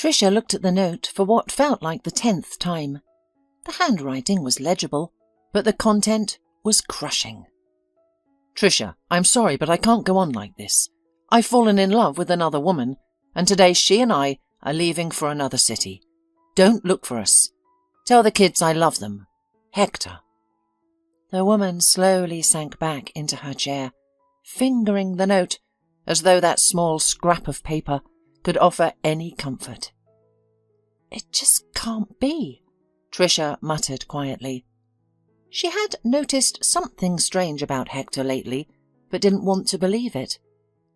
Tricia looked at the note for what felt like the 10th time. The handwriting was legible, but the content was crushing. Tricia, I'm sorry, but I can't go on like this. I've fallen in love with another woman, and today she and I are leaving for another city. Don't look for us. Tell the kids I love them. Hector. The woman slowly sank back into her chair, fingering the note as though that small scrap of paper could offer any comfort. It just can't be, Tricia muttered quietly. She had noticed something strange about Hector lately, but didn't want to believe it.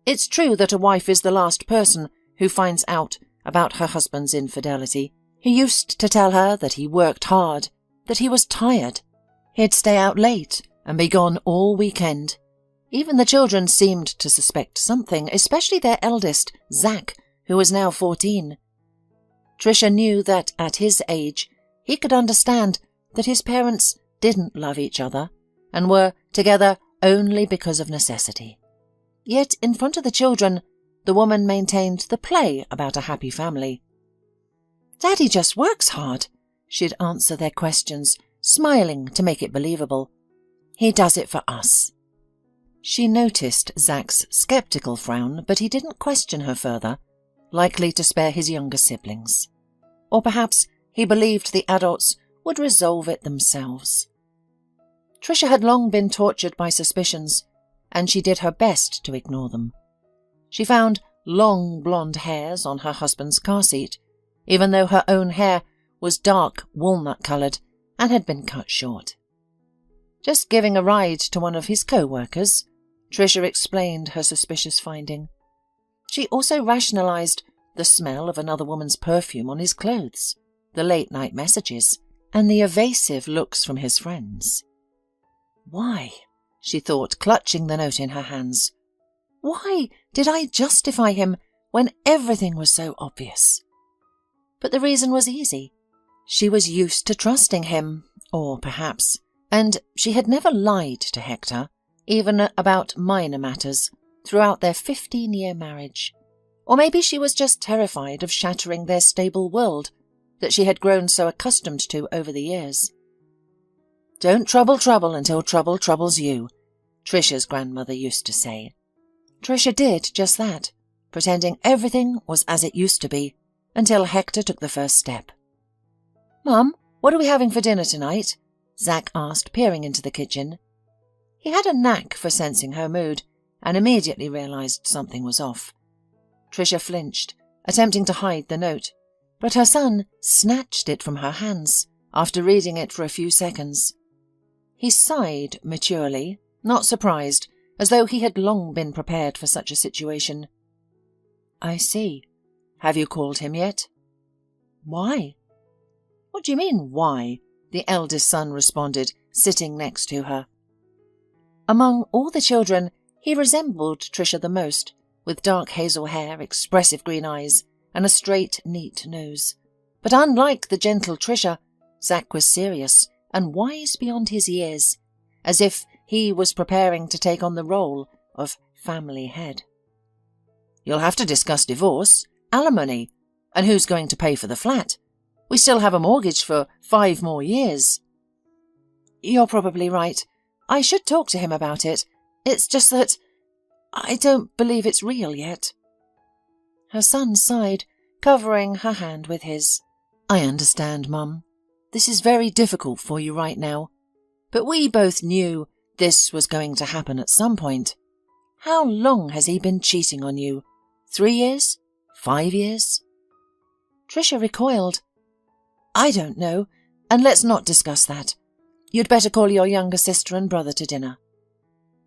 It's true that a wife is the last person who finds out about her husband's infidelity. He used to tell her that he worked hard, that he was tired. He'd stay out late and be gone all weekend. Even the children seemed to suspect something, especially their eldest, Zach, who was now 14. Tricia knew that at his age he could understand that his parents didn't love each other and were together only because of necessity. Yet in front of the children, the woman maintained the play about a happy family. Daddy just works hard, she'd answer their questions, smiling to make it believable. He does it for us. She noticed Zach's sceptical frown, but he didn't question her further, likely to spare his younger siblings. Or perhaps he believed the adults would resolve it themselves. Tricia had long been tortured by suspicions, and she did her best to ignore them. She found long blonde hairs on her husband's car seat, even though her own hair was dark walnut-coloured and had been cut short. Just giving a ride to one of his co-workers, Tricia explained her suspicious finding. She also rationalised the smell of another woman's perfume on his clothes, the late-night messages, and the evasive looks from his friends. Why, she thought, clutching the note in her hands, why did I justify him when everything was so obvious? But the reason was easy. She was used to trusting him, or perhaps, and she had never lied to Hector, even about minor matters, throughout their 15-year marriage. Or maybe she was just terrified of shattering their stable world that she had grown so accustomed to over the years. Don't trouble trouble until trouble troubles you, Tricia's grandmother used to say. Tricia did just that, pretending everything was as it used to be, until Hector took the first step. Mum, what are we having for dinner tonight? Zach asked, peering into the kitchen. He had a knack for sensing her mood, and immediately realised something was off. Tricia flinched, attempting to hide the note, but her son snatched it from her hands after reading it for a few seconds. He sighed maturely, not surprised, as though he had long been prepared for such a situation. I see. Have you called him yet? Why? What do you mean, why? The eldest son responded, sitting next to her. Among all the children, he resembled Tricia the most, with dark hazel hair, expressive green eyes, and a straight, neat nose. But unlike the gentle Tricia, Zach was serious and wise beyond his years, as if he was preparing to take on the role of family head. You'll have to discuss divorce, alimony, and who's going to pay for the flat. We still have a mortgage for 5 more years. You're probably right. I should talk to him about it. It's just that I don't believe it's real yet. Her son sighed, covering her hand with his. I understand, Mum. This is very difficult for you right now. But we both knew this was going to happen at some point. How long has he been cheating on you? 3 years? 5 years? Tricia recoiled. I don't know, and let's not discuss that. You'd better call your younger sister and brother to dinner.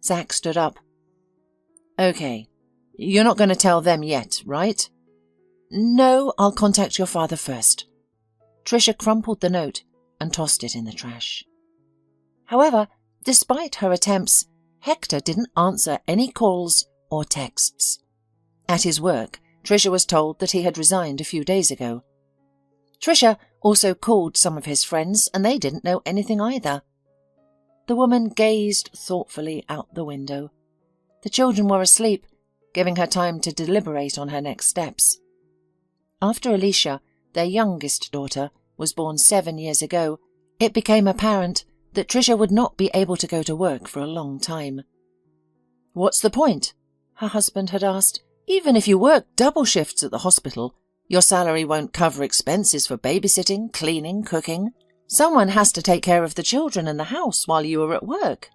Zach stood up. Okay, you're not going to tell them yet, right? No, I'll contact your father first. Tricia crumpled the note and tossed it in the trash. However, despite her attempts, Hector didn't answer any calls or texts. At his work, Tricia was told that he had resigned a few days ago. Tricia also called some of his friends, and they didn't know anything either. The woman gazed thoughtfully out the window. The children were asleep, giving her time to deliberate on her next steps. After Alicia, their youngest daughter, was born 7 years ago, it became apparent that Tricia would not be able to go to work for a long time. "What's the point?" her husband had asked. "Even if you work double shifts at the hospital, your salary won't cover expenses for babysitting, cleaning, cooking. Someone has to take care of the children and the house while you are at work."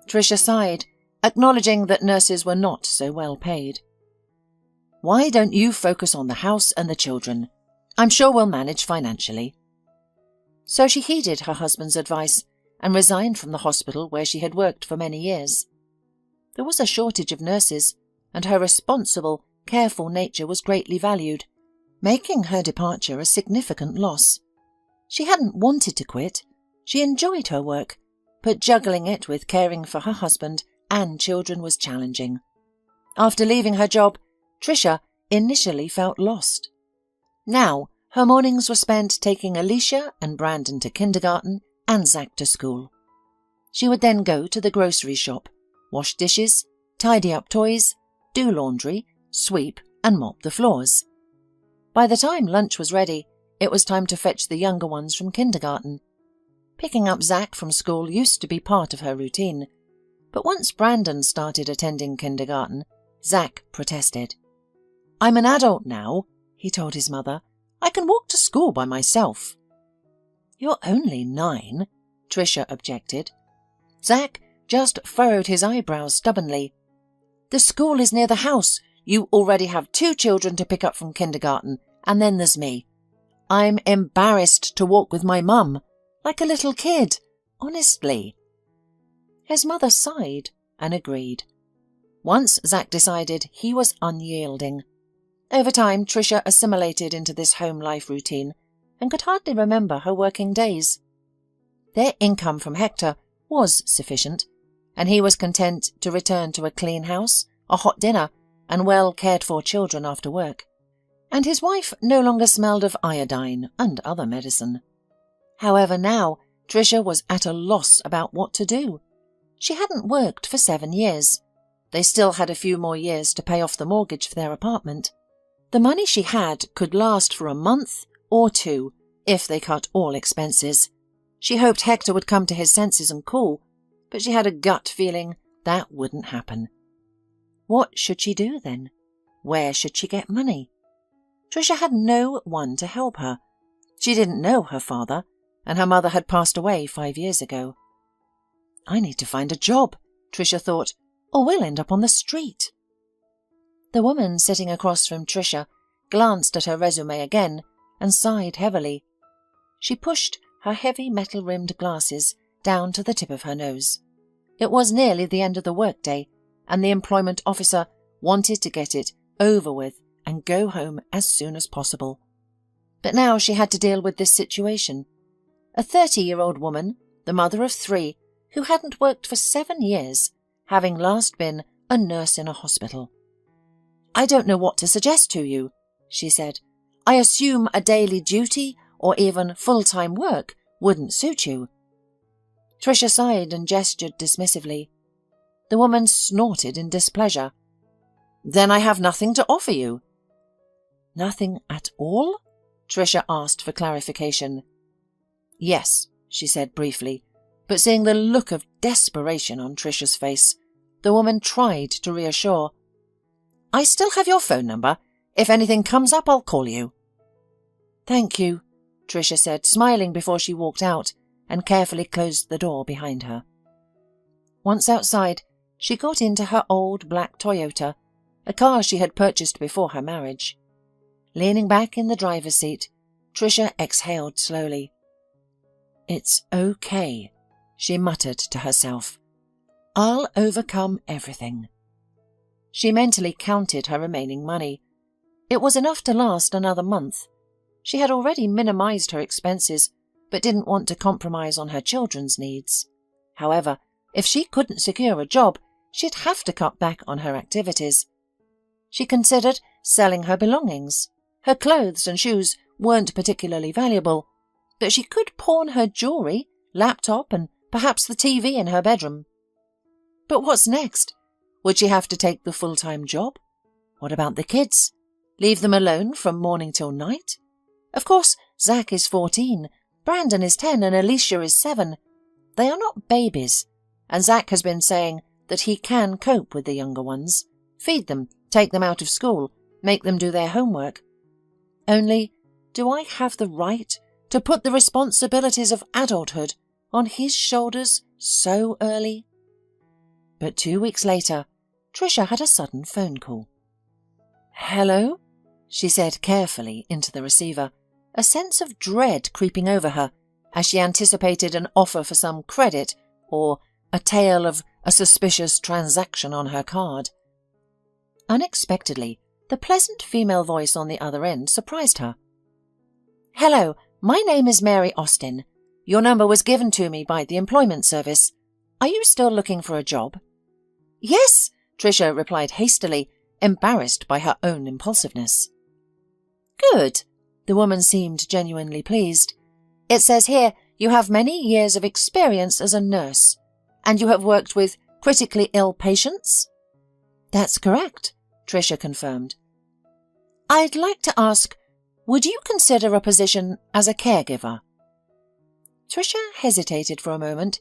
Tricia sighed, acknowledging that nurses were not so well paid. "Why don't you focus on the house and the children? I'm sure we'll manage financially." So she heeded her husband's advice and resigned from the hospital where she had worked for many years. There was a shortage of nurses, and her responsible, careful nature was greatly valued, making her departure a significant loss. She hadn't wanted to quit. She enjoyed her work, but juggling it with caring for her husband and children was challenging. After leaving her job, Tricia initially felt lost. Now, her mornings were spent taking Alicia and Brandon to kindergarten and Zach to school. She would then go to the grocery shop, wash dishes, tidy up toys, do laundry, sweep and mop the floors. By the time lunch was ready, it was time to fetch the younger ones from kindergarten. Picking up Zach from school used to be part of her routine, but once Brandon started attending kindergarten, Zach protested. "I'm an adult now," he told his mother. "I can walk to school by myself." "You're only 9, Tricia objected. Zach just furrowed his eyebrows stubbornly. "The school is near the house. You already have 2 children to pick up from kindergarten, and then there's me. I'm embarrassed to walk with my mum, like a little kid, honestly." His mother sighed and agreed. Once Zach decided he was unyielding. Over time, Tricia assimilated into this home life routine and could hardly remember her working days. Their income from Hector was sufficient, and he was content to return to a clean house, a hot dinner, and well cared-for children after work. And his wife no longer smelled of iodine and other medicine. However, now Tricia was at a loss about what to do. She hadn't worked for 7 years. They still had a few more years to pay off the mortgage for their apartment. The money she had could last for a month or 2 if they cut all expenses. She hoped Hector would come to his senses and cool, but she had a gut feeling that wouldn't happen. What should she do then? Where should she get money? Tricia had no one to help her. She didn't know her father, and her mother had passed away 5 years ago. "I need to find a job," Tricia thought, "or we'll end up on the street." The woman sitting across from Tricia glanced at her resume again and sighed heavily. She pushed her heavy metal-rimmed glasses down to the tip of her nose. It was nearly the end of the workday, and the employment officer wanted to get it over with and go home as soon as possible. But now she had to deal with this situation. A 30-year-old woman, the mother of 3, who hadn't worked for 7 years, having last been a nurse in a hospital. "I don't know what to suggest to you," she said. "I assume a daily duty or even full-time work wouldn't suit you." Tricia sighed and gestured dismissively. The woman snorted in displeasure. "Then I have nothing to offer you." "Nothing at all?" Tricia asked for clarification. "Yes," she said briefly, but seeing the look of desperation on Tricia's face, the woman tried to reassure. "I still have your phone number. If anything comes up, I'll call you." "Thank you," Tricia said, smiling before she walked out and carefully closed the door behind her. Once outside, she got into her old black Toyota, a car she had purchased before her marriage. Leaning back in the driver's seat, Tricia exhaled slowly. "It's okay," she muttered to herself. "I'll overcome everything." She mentally counted her remaining money. It was enough to last another month. She had already minimized her expenses, but didn't want to compromise on her children's needs. However, if she couldn't secure a job, she'd have to cut back on her activities. She considered selling her belongings. Her clothes and shoes weren't particularly valuable, but she could pawn her jewelry, laptop, and perhaps the TV in her bedroom. But what's next? Would she have to take the full-time job? What about the kids? Leave them alone from morning till night? Of course, Zach is 14, Brandon is 10 and Alicia is 7. They are not babies, and Zach has been saying that he can cope with the younger ones. Feed them, take them out of school, make them do their homework. Only, do I have the right to put the responsibilities of adulthood on his shoulders so early? But 2 weeks later, Tricia had a sudden phone call. "Hello?" she said carefully into the receiver, a sense of dread creeping over her as she anticipated an offer for some credit or a tale of a suspicious transaction on her card. Unexpectedly, the pleasant female voice on the other end surprised her. "Hello, my name is Mary Austin. Your number was given to me by the employment service. Are you still looking for a job?" "Yes," Tricia replied hastily, embarrassed by her own impulsiveness. "Good." The woman seemed genuinely pleased. "It says here you have many years of experience as a nurse, and you have worked with critically ill patients?" "That's correct," Tricia confirmed. "I'd like to ask, would you consider a position as a caregiver?" Tricia hesitated for a moment.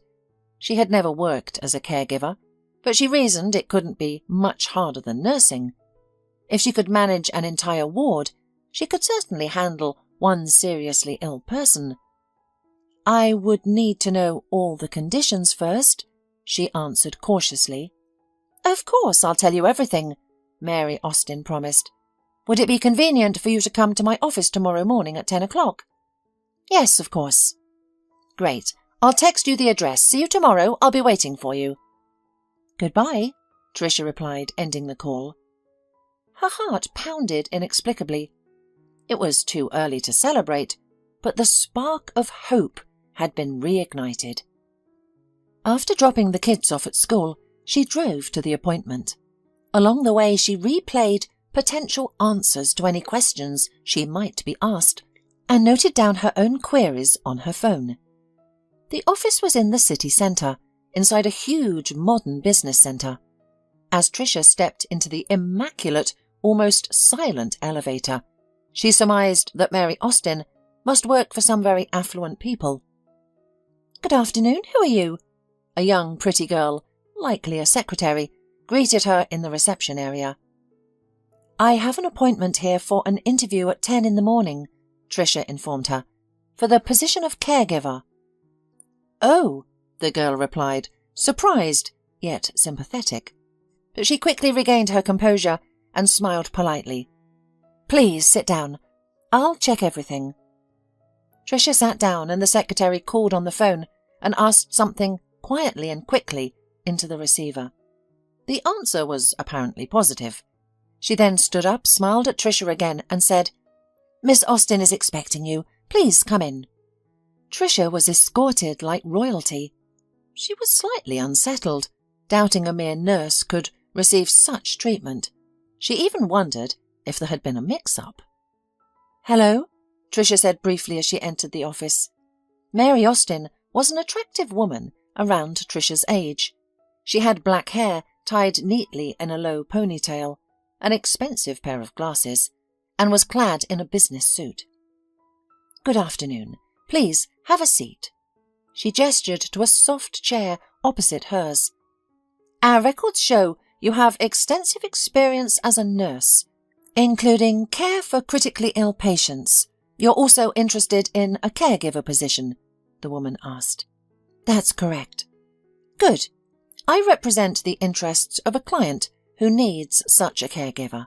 She had never worked as a caregiver, but she reasoned it couldn't be much harder than nursing. If she could manage an entire ward, she could certainly handle one seriously ill person. "I would need to know all the conditions first," she answered cautiously. "Of course, I'll tell you everything," Mary Austin promised. "Would it be convenient for you to come to my office tomorrow morning at 10 o'clock? "Yes, of course." "Great. I'll text you the address. See you tomorrow. I'll be waiting for you." "Goodbye," Tricia replied, ending the call. Her heart pounded inexplicably. It was too early to celebrate, but the spark of hope had been reignited. After dropping the kids off at school, she drove to the appointment. Along the way, she replayed potential answers to any questions she might be asked and noted down her own queries on her phone. The office was in the city centre, inside a huge modern business centre. As Tricia stepped into the immaculate, almost silent elevator, she surmised that Mary Austin must work for some very affluent people. "Good afternoon, who are you?" A young, pretty girl, likely a secretary, greeted her in the reception area. "I have an appointment here for an interview at 10 in the morning," Tricia informed her, "for the position of caregiver." "Oh," the girl replied, surprised, yet sympathetic. But she quickly regained her composure and smiled politely. "Please sit down. I'll check everything." Tricia sat down and the secretary called on the phone and asked something quietly and quickly into the receiver. The answer was apparently positive. She then stood up, smiled at Tricia again and said, "Miss Austin is expecting you. Please come in." Tricia was escorted like royalty. She was slightly unsettled, doubting a mere nurse could receive such treatment. She even wondered if there had been a mix-up. "Hello," Tricia said briefly as she entered the office. Mary Austin was an attractive woman around Tricia's age. She had black hair tied neatly in a low ponytail, an expensive pair of glasses, and was clad in a business suit. "Good afternoon. Please have a seat." She gestured to a soft chair opposite hers. "Our records show you have extensive experience as a nurse, including care for critically ill patients. You're also interested in a caregiver position?" the woman asked. "That's correct." "Good. I represent the interests of a client who needs such a caregiver.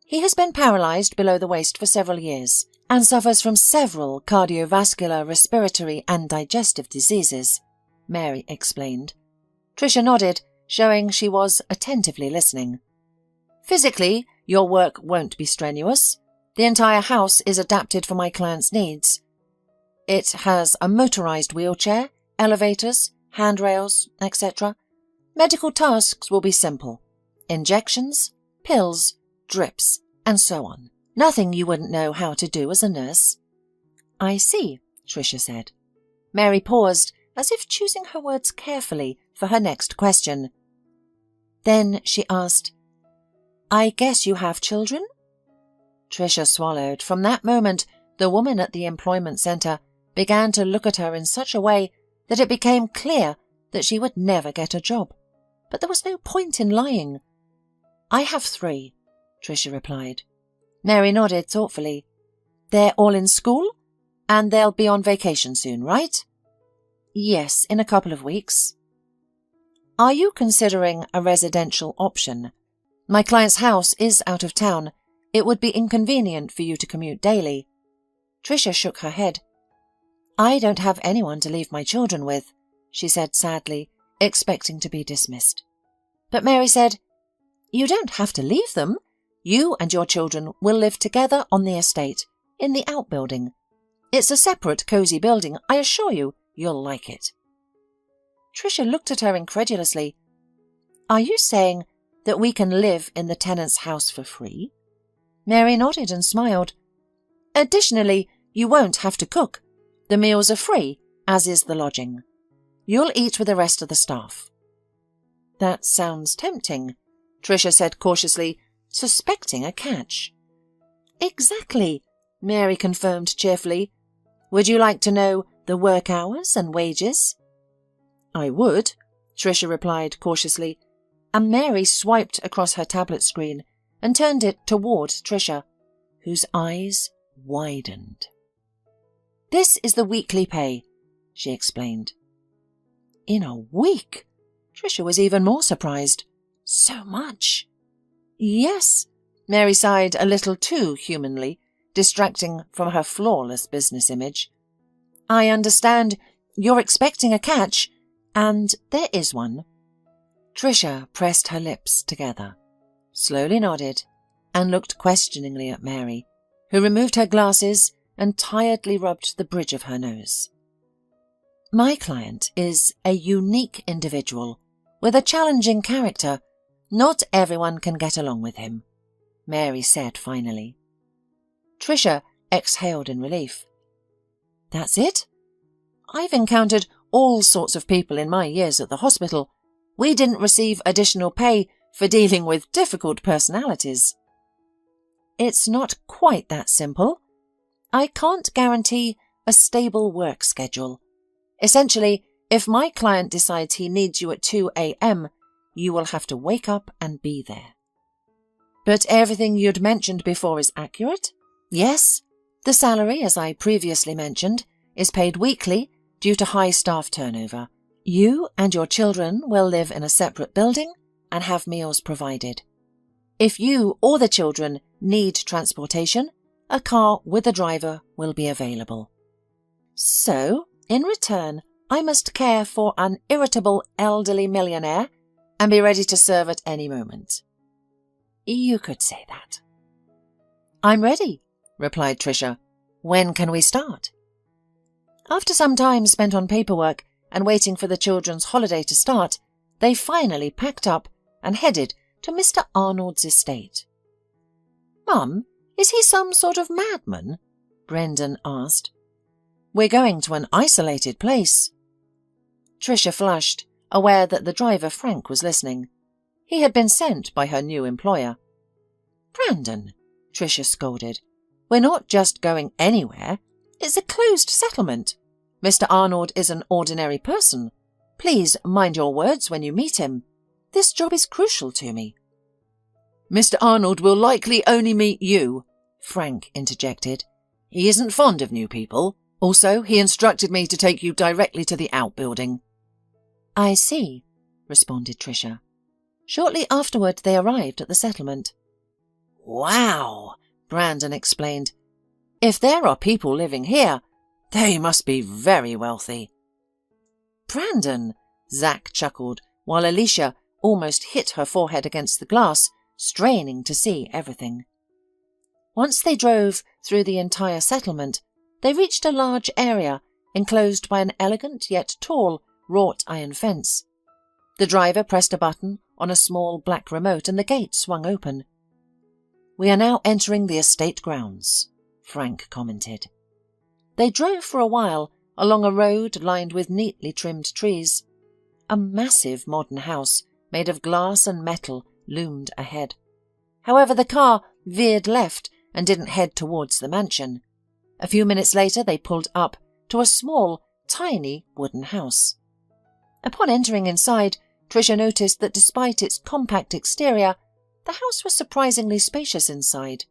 He has been paralyzed below the waist for several years and suffers from several cardiovascular, respiratory and digestive diseases," Mary explained. Tricia nodded, showing she was attentively listening. "Physically, your work won't be strenuous. The entire house is adapted for my client's needs. It has a motorized wheelchair, elevators, handrails, etc. Medical tasks will be simple. Injections, pills, drips, and so on. Nothing you wouldn't know how to do as a nurse." "I see," Tricia said. Mary paused, as if choosing her words carefully for her next question. Then she asked, "I guess you have children?" Tricia swallowed. From that moment, the woman at the employment centre began to look at her in such a way that it became clear that she would never get a job. But there was no point in lying. "I have 3, Tricia replied. Mary nodded thoughtfully. "They're all in school? And they'll be on vacation soon, right?" "Yes, in a couple of weeks." "Are you considering a residential option? My client's house is out of town. It would be inconvenient for you to commute daily." Tricia shook her head. "I don't have anyone to leave my children with," she said sadly, expecting to be dismissed. But Mary said, "You don't have to leave them. You and your children will live together on the estate, in the outbuilding. It's a separate, cosy building. I assure you, you'll like it." Tricia looked at her incredulously. "Are you saying that we can live in the tenant's house for free?" Mary nodded and smiled. "Additionally, you won't have to cook. The meals are free, as is the lodging. You'll eat with the rest of the staff." "That sounds tempting," Tricia said cautiously, suspecting a catch. "Exactly," Mary confirmed cheerfully. "Would you like to know the work hours and wages?" "I would," Tricia replied cautiously, and Mary swiped across her tablet screen and turned it towards Tricia, whose eyes widened. "This is the weekly pay," she explained. In a week? Tricia was even more surprised. So much. "Yes," Mary sighed a little too humanly, distracting from her flawless business image. "I understand you're expecting a catch, and there is one." Tricia pressed her lips together, slowly nodded, and looked questioningly at Mary, who removed her glasses and tiredly rubbed the bridge of her nose. "My client is a unique individual with a challenging character. Not everyone can get along with him," Mary said finally. Tricia exhaled in relief. "That's it? I've encountered all sorts of people in my years at the hospital. We didn't receive additional pay for dealing with difficult personalities." "It's not quite that simple. I can't guarantee a stable work schedule. Essentially, if my client decides he needs you at 2 a.m., you will have to wake up and be there." "But everything you'd mentioned before is accurate?" "Yes. The salary, as I previously mentioned, is paid weekly due to high staff turnover. You and your children will live in a separate building and have meals provided. If you or the children need transportation, a car with a driver will be available. So, in return, I must care for an irritable elderly millionaire and be ready to serve at any moment." "You could say that." "I'm ready," replied Tricia. "When can we start?" After some time spent on paperwork and waiting for the children's holiday to start, they finally packed up and headed to Mr. Arnold's estate. "Mum, is he some sort of madman?" Brendan asked. "We're going to an isolated place." Tricia flushed, aware that the driver Frank was listening. He had been sent by her new employer. "Brandon," Tricia scolded, "we're not just going anywhere. It's a closed settlement. Mr. Arnold is an ordinary person. Please mind your words when you meet him. This job is crucial to me." "Mr. Arnold will likely only meet you," Frank interjected. "He isn't fond of new people. Also, he instructed me to take you directly to the outbuilding." "I see," responded Tricia. Shortly afterward, they arrived at the settlement. "Wow," Brandon explained. "If there are people living here, they must be very wealthy." "Brandon," Zach chuckled, while Alicia almost hit her forehead against the glass, straining to see everything. Once they drove through the entire settlement, they reached a large area enclosed by an elegant yet tall wrought iron fence. The driver pressed a button on a small black remote and the gate swung open. "We are now entering the estate grounds," Frank commented. They drove for a while along a road lined with neatly trimmed trees. A massive modern house made of glass and metal loomed ahead. However, the car veered left and didn't head towards the mansion. A few minutes later they pulled up to a small, tiny wooden house. Upon entering inside, Tricia noticed that despite its compact exterior, the house was surprisingly spacious inside.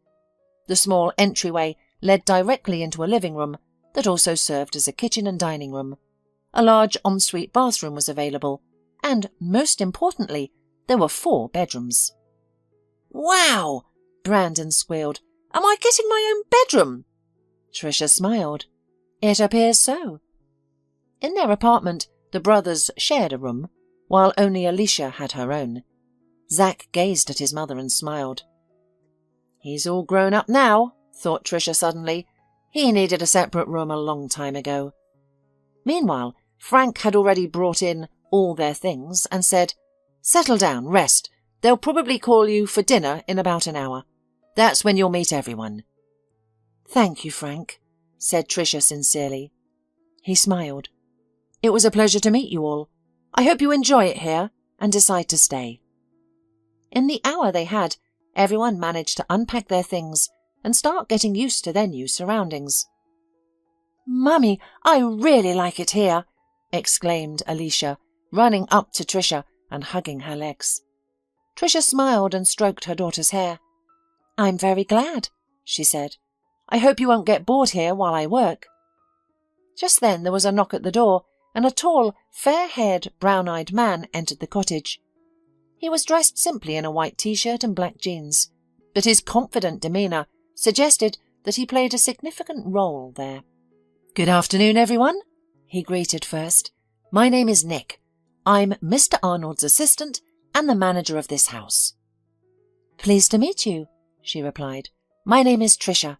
The small entryway led directly into a living room that also served as a kitchen and dining room. A large ensuite bathroom was available, and, most importantly, there were 4 bedrooms. "Wow!" Brandon squealed. "Am I getting my own bedroom?" Tricia smiled. "It appears so." In their apartment, the brothers shared a room, while only Alicia had her own. Zack gazed at his mother and smiled. "He's all grown up now," thought Tricia suddenly. "He needed a separate room a long time ago." Meanwhile, Frank had already brought in all their things and said, "Settle down, rest. They'll probably call you for dinner in about an hour. That's when you'll meet everyone." "Thank you, Frank," said Tricia sincerely. He smiled. "It was a pleasure to meet you all. I hope you enjoy it here and decide to stay." In the hour they had, everyone managed to unpack their things and start getting used to their new surroundings. "Mummy, I really like it here," exclaimed Alicia, running up to Tricia and hugging her legs. Tricia smiled and stroked her daughter's hair. "I'm very glad," she said. "I hope you won't get bored here while I work." Just then there was a knock at the door, and a tall, fair-haired, brown-eyed man entered the cottage. He was dressed simply in a white t-shirt and black jeans, but his confident demeanour suggested that he played a significant role there. "Good afternoon, everyone," he greeted first. "My name is Nick. I'm Mr. Arnold's assistant and the manager of this house." "Pleased to meet you," she replied. "My name is Tricia,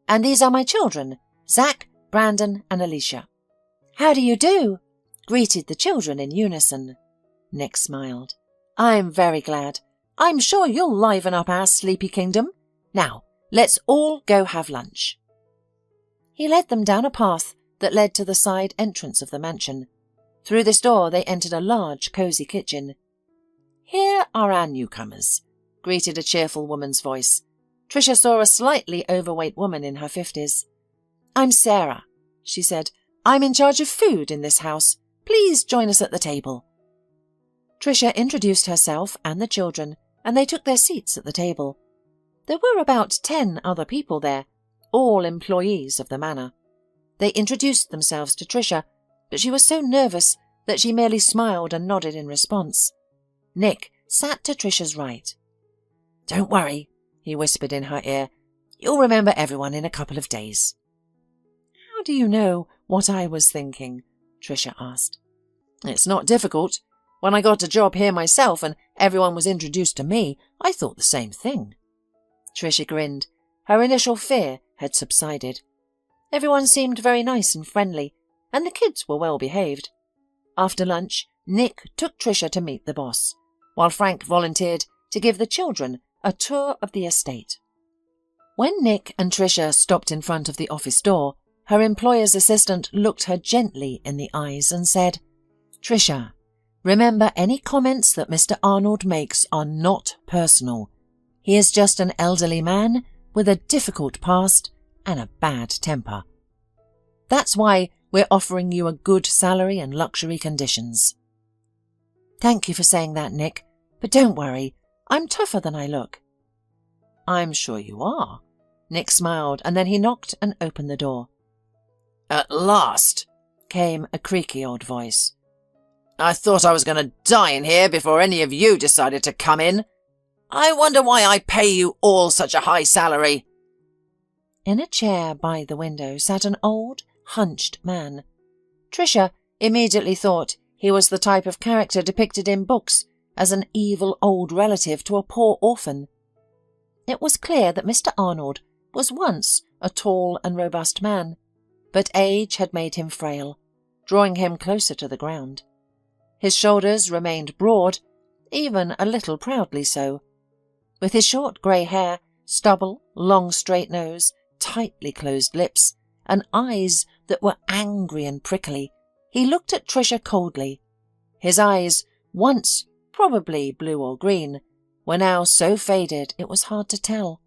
and these are my children, Zack, Brandon, and Alicia." "How do you do?" greeted the children in unison. Nick smiled. "I'm very glad. I'm sure you'll liven up our sleepy kingdom. Now, let's all go have lunch." He led them down a path that led to the side entrance of the mansion. Through this door they entered a large, cosy kitchen. "Here are our newcomers," greeted a cheerful woman's voice. Tricia saw a slightly overweight woman in her 50s. "I'm Sarah," she said. "I'm in charge of food in this house. Please join us at the table." Tricia introduced herself and the children, and they took their seats at the table. There were about 10 other people there, all employees of the manor. They introduced themselves to Tricia, but she was so nervous that she merely smiled and nodded in response. Nick sat to Tricia's right. "Don't worry," he whispered in her ear. "You'll remember everyone in a couple of days." "How do you know what I was thinking?" Tricia asked. "It's not difficult. When I got a job here myself and everyone was introduced to me, I thought the same thing." Tricia grinned. Her initial fear had subsided. Everyone seemed very nice and friendly, and the kids were well behaved. After lunch, Nick took Tricia to meet the boss, while Frank volunteered to give the children a tour of the estate. When Nick and Tricia stopped in front of the office door, her employer's assistant looked her gently in the eyes and said, "Tricia, remember any comments that Mr. Arnold makes are not personal. He is just an elderly man with a difficult past and a bad temper. That's why we're offering you a good salary and luxury conditions." "Thank you for saying that, Nick, but don't worry, I'm tougher than I look." "I'm sure you are." Nick smiled, and then he knocked and opened the door. "At last," came a creaky old voice. "I thought I was going to die in here before any of you decided to come in. I wonder why I pay you all such a high salary." In a chair by the window sat an old, hunched man. Tricia immediately thought he was the type of character depicted in books as an evil old relative to a poor orphan. It was clear that Mr. Arnold was once a tall and robust man, but age had made him frail, drawing him closer to the ground. His shoulders remained broad, even a little proudly so. With his short grey hair, stubble, long straight nose, tightly closed lips, and eyes that were angry and prickly, he looked at Tricia coldly. His eyes, once probably blue or green, were now so faded it was hard to tell.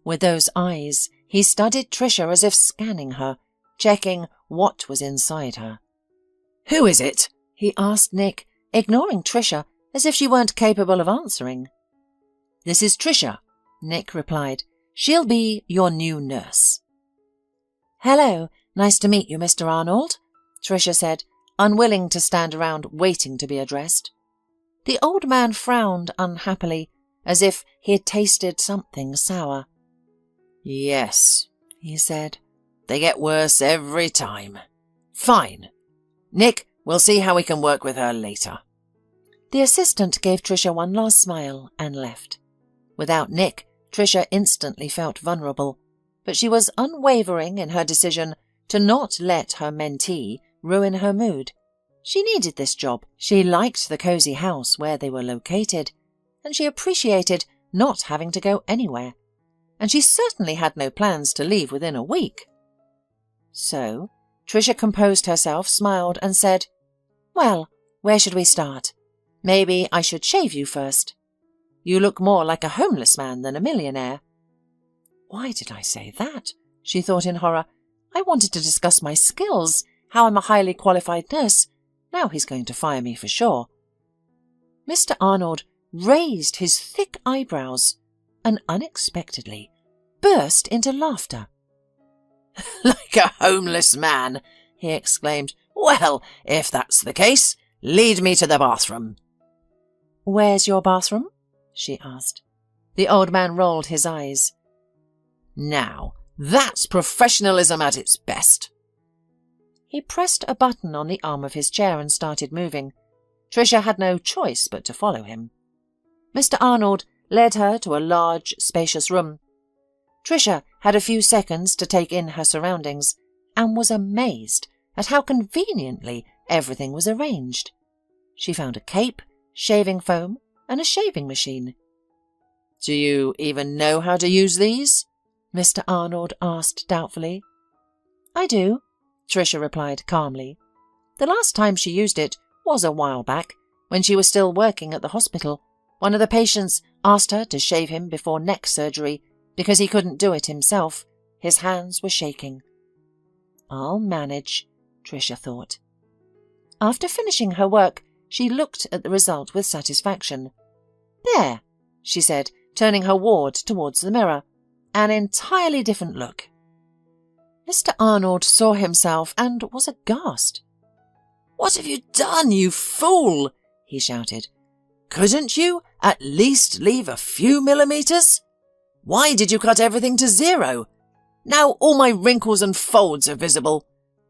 With those eyes, he studied Trisha as if scanning her, checking what was inside her. "Who is it?" he asked Nick, ignoring Trisha as if she weren't capable of answering. "This is Trisha," Nick replied. "She'll be your new nurse." "Hello, nice to meet you, Mr. Arnold," Trisha said, unwilling to stand around waiting to be addressed. The old man frowned unhappily, as if he had tasted something sour. "Yes," he said. "They get worse every time. Fine. Nick, we'll see how we can work with her later." The assistant gave Trisha one last smile and left. Without Nick, Trisha instantly felt vulnerable, but she was unwavering in her decision to not let her mentee ruin her mood. She needed this job. She liked the cozy house where they were located, and she appreciated not having to go anywhere. And she certainly had no plans to leave within a week. So, Trisha composed herself, smiled, and said, "Well, where should we start? Maybe I should shave you first. You look more like a homeless man than a millionaire." Why did I say that? She thought in horror. I wanted to discuss my skills, how I'm a highly qualified nurse. Now he's going to fire me for sure. Mr. Arnold raised his thick eyebrows and unexpectedly burst into laughter. "Like a homeless man," he exclaimed. "Well, if that's the case, lead me to the bathroom." "Where's your bathroom?" she asked. The old man rolled his eyes. "Now, that's professionalism at its best." He pressed a button on the arm of his chair and started moving. Trisha had no choice but to follow him. Mr. Arnold led her to a large, spacious room. Trisha had a few seconds to take in her surroundings and was amazed at how conveniently everything was arranged. She found a cape, shaving foam, and a shaving machine. "Do you even know how to use these?" Mr. Arnold asked doubtfully. "I do," Trisha replied calmly. "The last time she used it was a while back, when she was still working at the hospital. One of the patients asked her to shave him before neck surgery because he couldn't do it himself. His hands were shaking." "I'll manage," Trisha thought. After finishing her work, she looked at the result with satisfaction. "There," she said, turning her ward towards the mirror. "An entirely different look." Mr. Arnold saw himself and was aghast. "What have you done, you fool?" he shouted. "Couldn't you at least leave a few millimeters? Why did you cut everything to 0? Now all my wrinkles and folds are visible.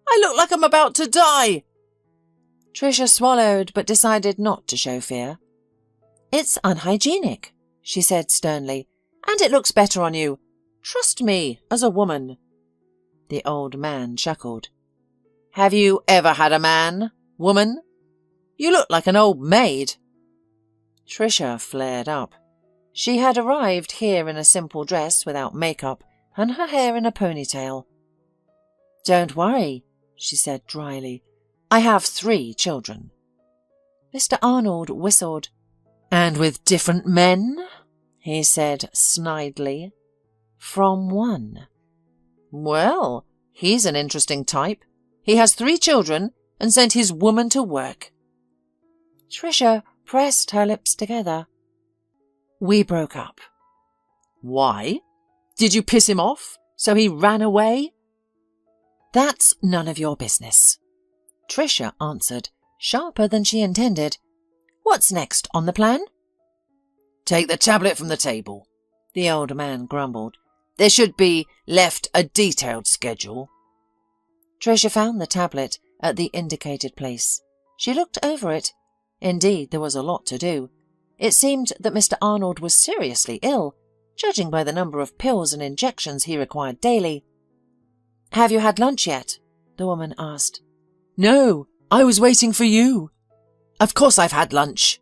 I look like I'm about to die." Trisha swallowed but decided not to show fear. "It's unhygienic," she said sternly, "and it looks better on you. Trust me as a woman." The old man chuckled. "Have you ever had a man, woman? You look like an old maid." Trisha flared up. She had arrived here in a simple dress without makeup and her hair in a ponytail. "Don't worry," she said dryly. "I have 3 children." Mr. Arnold whistled. "And with different men?" he said snidely. "From one." "Well, he's an interesting type. He has 3 children and sent his woman to work." Trisha pressed her lips together. "We broke up." "Why? Did you piss him off, so he ran away?" "That's none of your business," Trisha answered, sharper than she intended. "What's next on the plan?" "Take the tablet from the table," the old man grumbled. "There should be left a detailed schedule." Trisha found the tablet at the indicated place. She looked over it. Indeed, there was a lot to do. It seemed that Mr. Arnold was seriously ill, judging by the number of pills and injections he required daily. "Have you had lunch yet?" the woman asked. "No, I was waiting for you. Of course I've had lunch."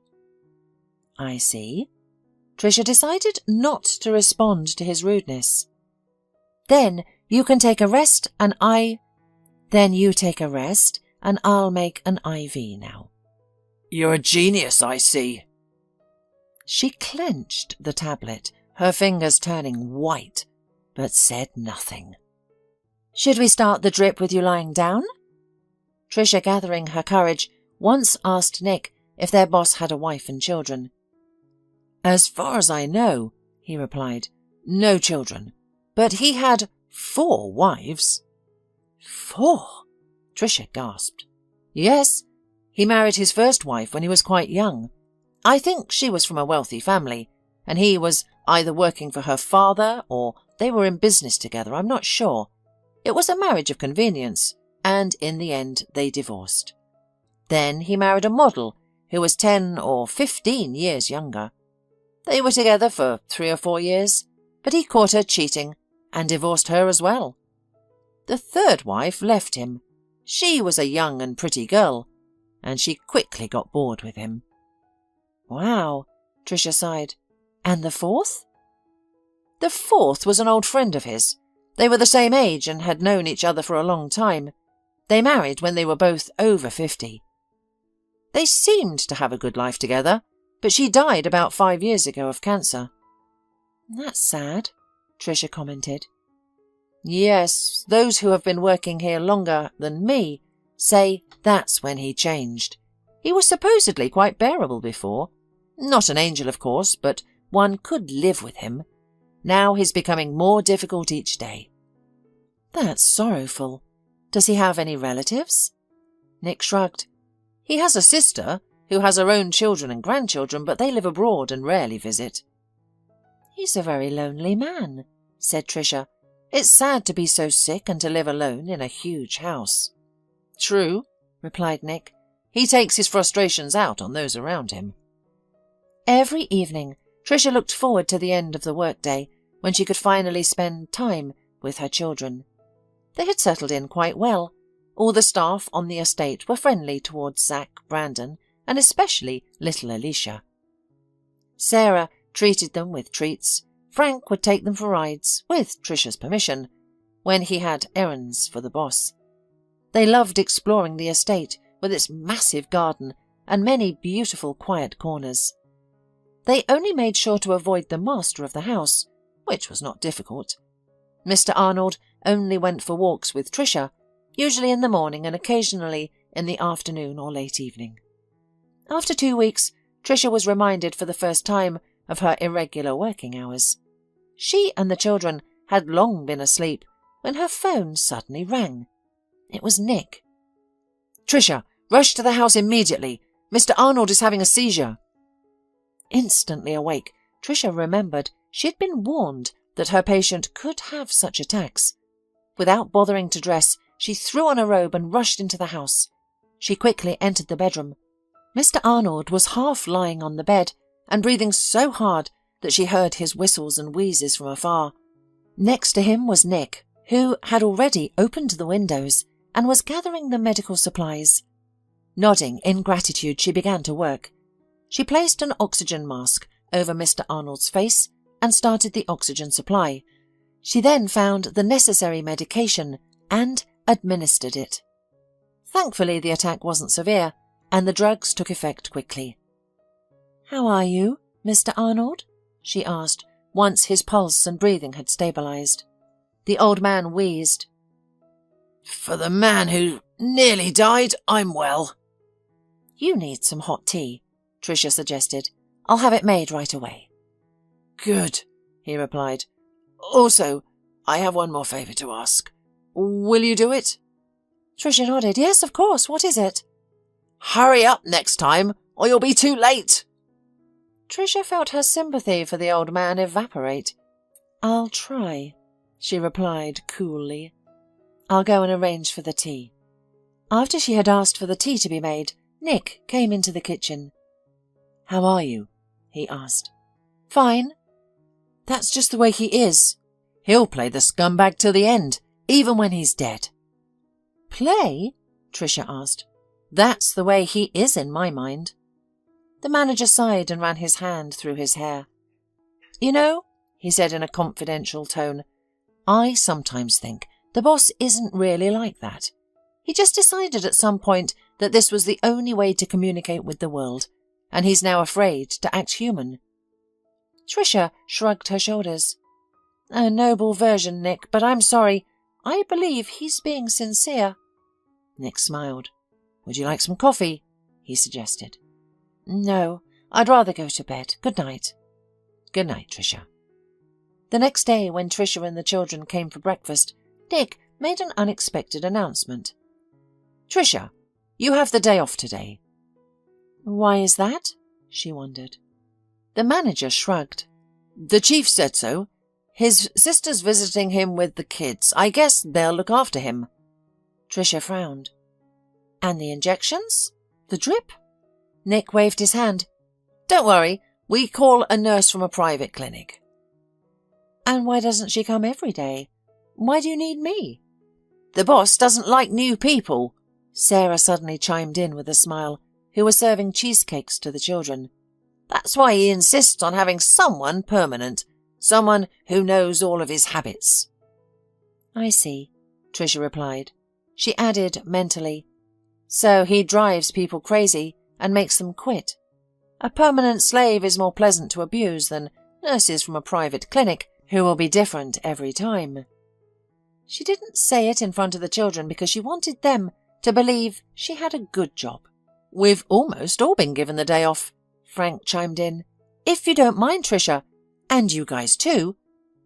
"I see." Trisha decided not to respond to his rudeness. "Then you can take a rest and Then you take a rest and I'll make an IV now." "You're a genius, I see." She clenched the tablet, her fingers turning white. but said nothing. "Should we start the drip with you lying down?" Tricia, gathering her courage, once asked Nick if their boss had a wife and children. "As far as I know," he replied, "no children. But he had 4 wives." 4? Tricia gasped. "Yes, he married his first wife when he was quite young. I think she was from a wealthy family, and he was either working for her father or they were in business together, I'm not sure. It was a marriage of convenience, and in the end they divorced. Then he married a model who was 10 or 15 years younger. They were together for 3 or 4 years, but he caught her cheating and divorced her as well. The third wife left him. She was a young and pretty girl, and she quickly got bored with him." "Wow," Tricia sighed. "And the 4th? "The 4th was an old friend of his. They were the same age and had known each other for a long time. They married when they were both over 50. They seemed to have a good life together, but she died about 5 years ago of cancer." "That's sad," Tricia commented. "Yes, those who have been working here longer than me say that's when he changed. He was supposedly quite bearable before. Not an angel, of course, but one could live with him. Now he's becoming more difficult each day." "That's sorrowful. Does he have any relatives?" Nick shrugged. "He has a sister who has her own children and grandchildren, but they live abroad and rarely visit." "He's a very lonely man," said Tricia. "It's sad to be so sick and to live alone in a huge house." "True," replied Nick. "He takes his frustrations out on those around him." Every evening, Tricia looked forward to the end of the workday when she could finally spend time with her children. They had settled in quite well. All the staff on the estate were friendly towards Zach, Brandon, and especially little Alicia. Sarah treated them with treats. Frank would take them for rides, with Tricia's permission, when he had errands for the boss. They loved exploring the estate with its massive garden and many beautiful quiet corners. They only made sure to avoid the master of the house, which was not difficult. Mr. Arnold only went for walks with Tricia, usually in the morning and occasionally in the afternoon or late evening. After 2 weeks, Tricia was reminded for the first time of her irregular working hours. She and the children had long been asleep when her phone suddenly rang. It was Nick. "Tricia, rush to the house immediately. Mr. Arnold is having a seizure." Instantly awake, Tricia remembered she had been warned that her patient could have such attacks. Without bothering to dress, she threw on a robe and rushed into the house. She quickly entered the bedroom. Mr. Arnold was half lying on the bed and breathing so hard that she heard his whistles and wheezes from afar. Next to him was Nick, who had already opened the windows and was gathering the medical supplies. Nodding in gratitude, she began to work. She placed an oxygen mask over Mr. Arnold's face and started the oxygen supply. She then found the necessary medication and administered it. Thankfully, the attack wasn't severe, and the drugs took effect quickly. "How are you, Mr. Arnold?" she asked, once his pulse and breathing had stabilized. The old man wheezed. "For the man who nearly died, I'm well." "You need some hot tea," Tricia suggested. "I'll have it made right away." "Good," he replied. "Also, I have one more favour to ask. Will you do it?" Tricia nodded. "Yes, of course. What is it?" "Hurry up next time, or you'll be too late." Tricia felt her sympathy for the old man evaporate. "I'll try," she replied coolly. "I'll go and arrange for the tea." After she had asked for the tea to be made, Nick came into the kitchen. "How are you?" he asked. "Fine." "That's just the way he is. He'll play the scumbag till the end, even when he's dead." "Play?" Tricia asked. "That's the way he is in my mind." The manager sighed and ran his hand through his hair. "You know," he said in a confidential tone, "I sometimes think the boss isn't really like that. He just decided at some point that this was the only way to communicate with the world, and he's now afraid to act human." Tricia shrugged her shoulders. A noble version, Nick, but I'm sorry. I believe he's being sincere. Nick smiled. Would you like some coffee? He suggested. No, I'd rather go to bed. Good night. Good night, Tricia. The next day, when Tricia and the children came for breakfast, Nick made an unexpected announcement. Tricia, you have the day off today. Why is that? She wondered. The manager shrugged. The chief said so. His sister's visiting him with the kids. I guess they'll look after him. Tricia frowned. And the injections? The drip? Nick waved his hand. Don't worry, we call a nurse from a private clinic. And why doesn't she come every day? Why do you need me? The boss doesn't like new people. Sarah suddenly chimed in with a smile, who was serving cheesecakes to the children. That's why he insists on having someone permanent, someone who knows all of his habits. I see, Tricia replied. She added mentally, so he drives people crazy and makes them quit. A permanent slave is more pleasant to abuse than nurses from a private clinic who will be different every time. She didn't say it in front of the children because she wanted them to believe she had a good job. We've almost all been given the day off, Frank chimed in. If you don't mind, Tricia, and you guys too,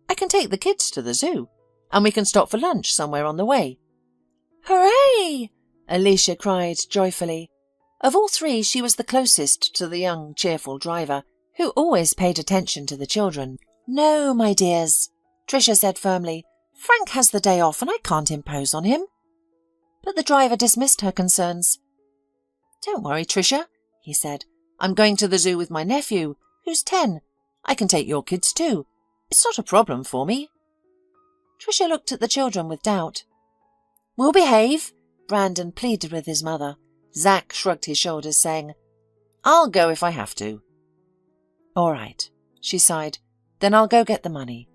I can take the kids to the zoo, and we can stop for lunch somewhere on the way. Hooray! Alicia cried joyfully. Of all three, she was the closest to the young, cheerful driver, who always paid attention to the children. No, my dears, Tricia said firmly. Frank has the day off and I can't impose on him. But the driver dismissed her concerns. Don't worry, Tricia, he said. I'm going to the zoo with my nephew, who's 10. I can take your kids too. It's not a problem for me. Tricia looked at the children with doubt. We'll behave, Brandon pleaded with his mother. Zack shrugged his shoulders, saying, I'll go if I have to. All right, she sighed. Then I'll go get the money.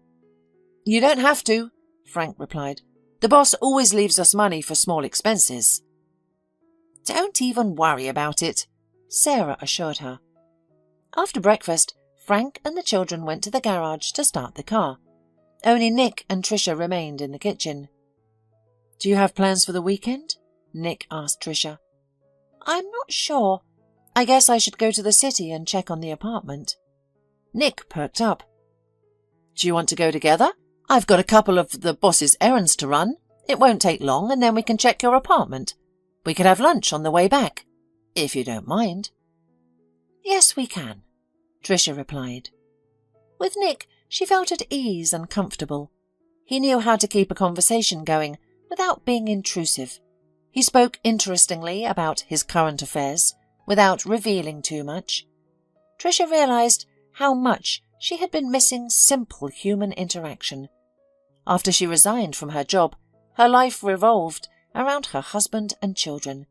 You don't have to, Frank replied. The boss always leaves us money for small expenses. Don't even worry about it, Sarah assured her. After breakfast, Frank and the children went to the garage to start the car. Only Nick and Tricia remained in the kitchen. Do you have plans for the weekend? Nick asked Tricia. I'm not sure. I guess I should go to the city and check on the apartment. Nick perked up. Do you want to go together? I've got a couple of the boss's errands to run. It won't take long, and then we can check your apartment. We could have lunch on the way back, if you don't mind. Yes, we can, Tricia replied. With Nick, she felt at ease and comfortable. He knew how to keep a conversation going without being intrusive. He spoke interestingly about his current affairs without revealing too much. Tricia realized how much she had been missing simple human interaction. After she resigned from her job, her life revolved around her husband and children.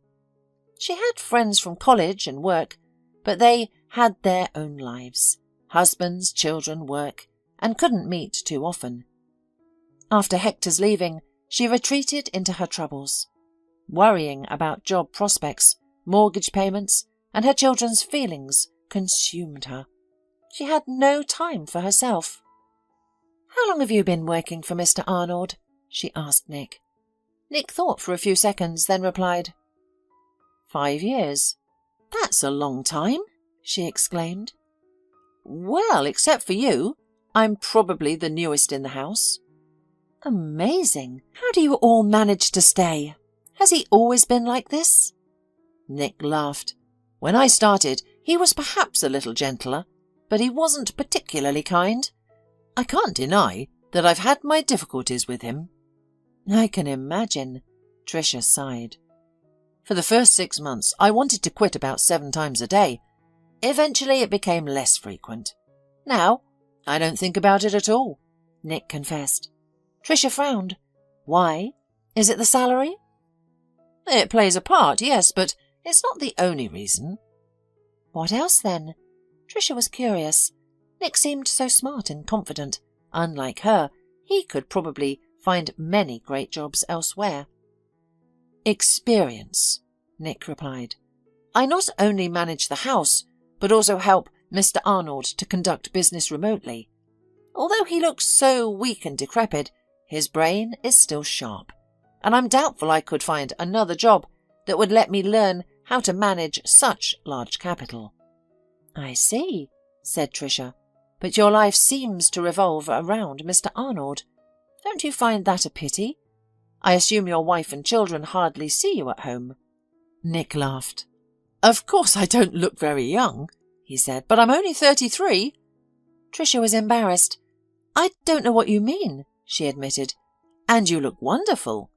She had friends from college and work, but they had their own lives, husbands, children, work, and couldn't meet too often. After Hector's leaving, she retreated into her troubles. Worrying about job prospects, mortgage payments, and her children's feelings consumed her. She had no time for herself. How long have you been working for Mr. Arnold? She asked Nick. Nick thought for a few seconds, then replied, 5 years. That's a long time, she exclaimed. Well, except for you, I'm probably the newest in the house. Amazing. How do you all manage to stay? Has he always been like this? Nick laughed. When I started, he was perhaps a little gentler, but he wasn't particularly kind. I can't deny that I've had my difficulties with him. I can imagine, Tricia sighed. For the first 6 months, I wanted to quit about 7 times a day. Eventually, it became less frequent. Now, I don't think about it at all, Nick confessed. Tricia frowned. Why? Is it the salary? It plays a part, yes, but it's not the only reason. What else, then? Tricia was curious. Nick seemed so smart and confident. Unlike her, he could probably find many great jobs elsewhere. Experience, Nick replied. I not only manage the house, but also help Mr. Arnold to conduct business remotely. Although he looks so weak and decrepit, his brain is still sharp, and I'm doubtful I could find another job that would let me learn how to manage such large capital." "I see," said Tricia, "but your life seems to revolve around Mr. Arnold. Don't you find that a pity? I assume your wife and children hardly see you at home." Nick laughed. "Of course I don't look very young," he said, "but I'm only 33. Tricia was embarrassed. "I don't know what you mean," she admitted. "And you look wonderful."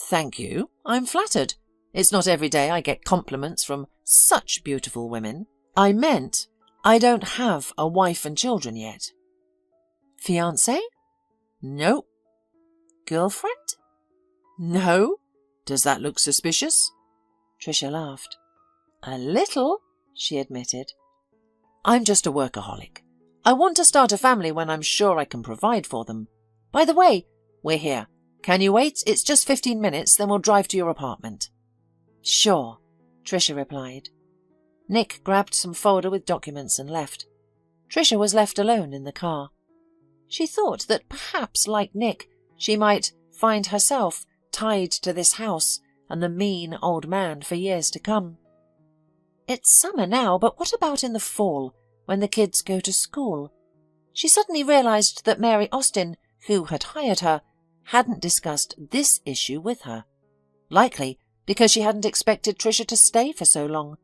"Thank you. I'm flattered. It's not every day I get compliments from such beautiful women. I meant I don't have a wife and children yet." "Fiancé?" "No." "Girlfriend?" "No. Does that look suspicious?" Tricia laughed. "A little," she admitted. "I'm just a workaholic. I want to start a family when I'm sure I can provide for them. By the way, we're here. Can you wait? It's just 15 minutes, then we'll drive to your apartment." "Sure," Tricia replied. Nick grabbed some folder with documents and left. Tricia was left alone in the car. She thought that perhaps, like Nick, she might find herself tied to this house and the mean old man for years to come. It's summer now, but what about in the fall, when the kids go to school? She suddenly realized that Mary Austin, who had hired her, hadn't discussed this issue with her. Likely because she hadn't expected Tricia to stay for so long.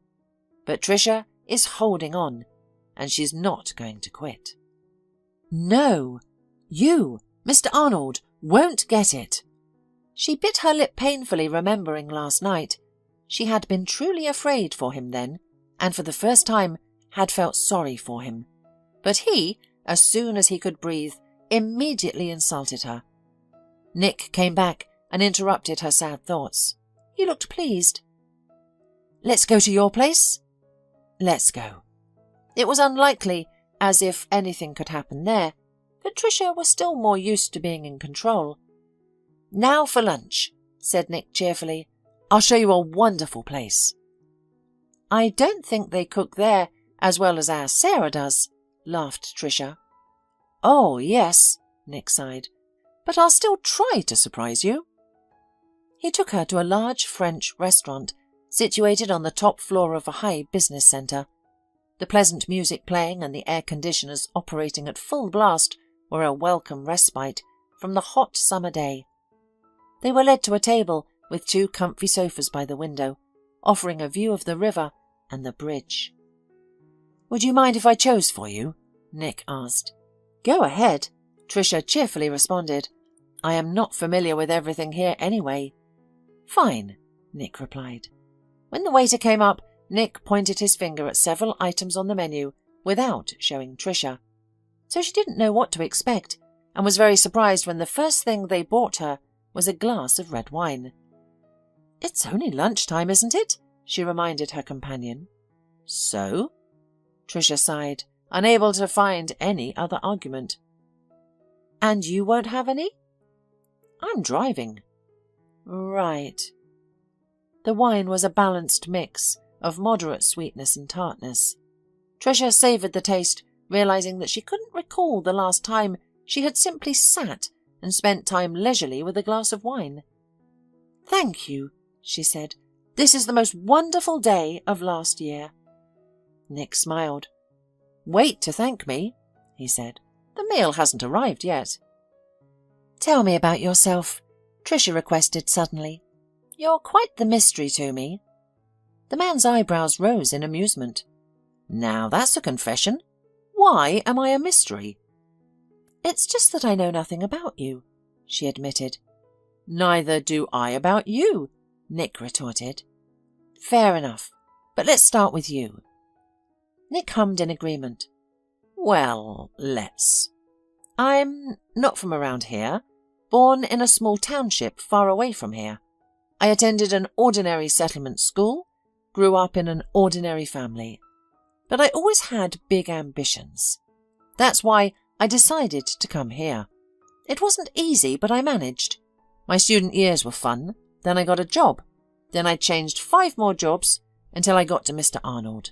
But Tricia is holding on, and she's not going to quit. "No, you, Mr. Arnold, won't get it." She bit her lip painfully, remembering last night. She had been truly afraid for him then, and for the first time had felt sorry for him. But he, as soon as he could breathe, immediately insulted her. Nick came back and interrupted her sad thoughts. He looked pleased. "Let's go to your place?" "Let's go." It was unlikely, as if anything could happen there, but Tricia was still more used to being in control. "Now for lunch," said Nick cheerfully. "I'll show you a wonderful place." "I don't think they cook there as well as our Sarah does," laughed Tricia. "Oh, yes," Nick sighed, "but I'll still try to surprise you." He took her to a large French restaurant situated on the top floor of a high business centre. The pleasant music playing and the air conditioners operating at full blast were a welcome respite from the hot summer day. They were led to a table with 2 comfy sofas by the window, offering a view of the river and the bridge. "Would you mind if I chose for you?" Nick asked. "Go ahead," Tricia cheerfully responded. "I am not familiar with everything here anyway." "Fine," Nick replied. When the waiter came up, Nick pointed his finger at several items on the menu without showing Tricia. So she didn't know what to expect, and was very surprised when the first thing they bought her was a glass of red wine. "It's only lunchtime, isn't it?" she reminded her companion. "So?" Tricia sighed, unable to find any other argument. "And you won't have any?" "I'm driving." "Right." The wine was a balanced mix of moderate sweetness and tartness. Tricia savoured the taste, realising that she couldn't recall the last time she had simply sat and spent time leisurely with a glass of wine. "Thank you," she said. "This is the most wonderful day of last year." Nick smiled. "Wait to thank me," he said. "The meal hasn't arrived yet." "Tell me about yourself," Tricia requested suddenly. "You're quite the mystery to me." The man's eyebrows rose in amusement. "Now that's a confession. Why am I a mystery?" "It's just that I know nothing about you," she admitted. "Neither do I about you," Nick retorted. "Fair enough, but let's start with you." Nick hummed in agreement. "Well, let's. I'm not from around here, born in a small township far away from here. I attended an ordinary settlement school, grew up in an ordinary family. But I always had big ambitions. That's why I decided to come here. It wasn't easy, but I managed. My student years were fun, then I got a job, then I changed 5 more jobs until I got to Mr. Arnold.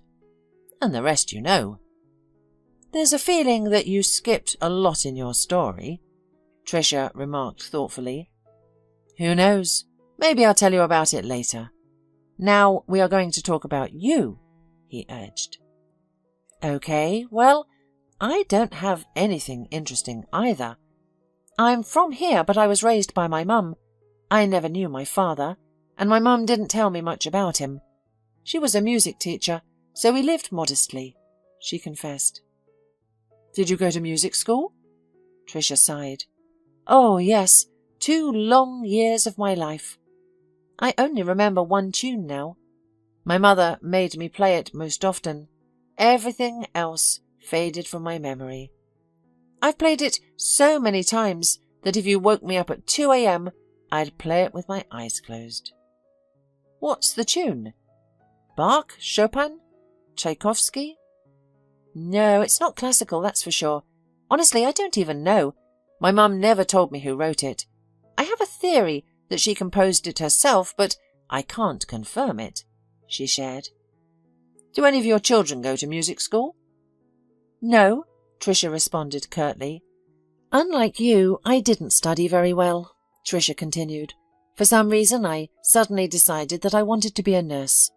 And the rest you know." There's a feeling that you skipped a lot in your story, Tricia remarked thoughtfully. Who knows? Maybe I'll tell you about it later. Now we are going to talk about you, he urged. Okay, well, I don't have anything interesting either. I'm from here, but I was raised by my mum. I never knew my father, and my mum didn't tell me much about him. She was a music teacher, so we lived modestly, she confessed. Did you go to music school? Tricia sighed. Oh, yes, 2 long years of my life. I only remember one tune now. My mother made me play it most often. Everything else faded from my memory. I've played it so many times that if you woke me up at 2 a.m., I'd play it with my eyes closed. What's the tune? Bach? Chopin? Tchaikovsky? No, it's not classical, that's for sure. Honestly, I don't even know. My mum never told me who wrote it. I have a theory that she composed it herself, but I can't confirm it, she shared. Do any of your children go to music school? No, Tricia responded curtly. Unlike you, I didn't study very well, Tricia continued. For some reason, I suddenly decided that I wanted to be a nurse.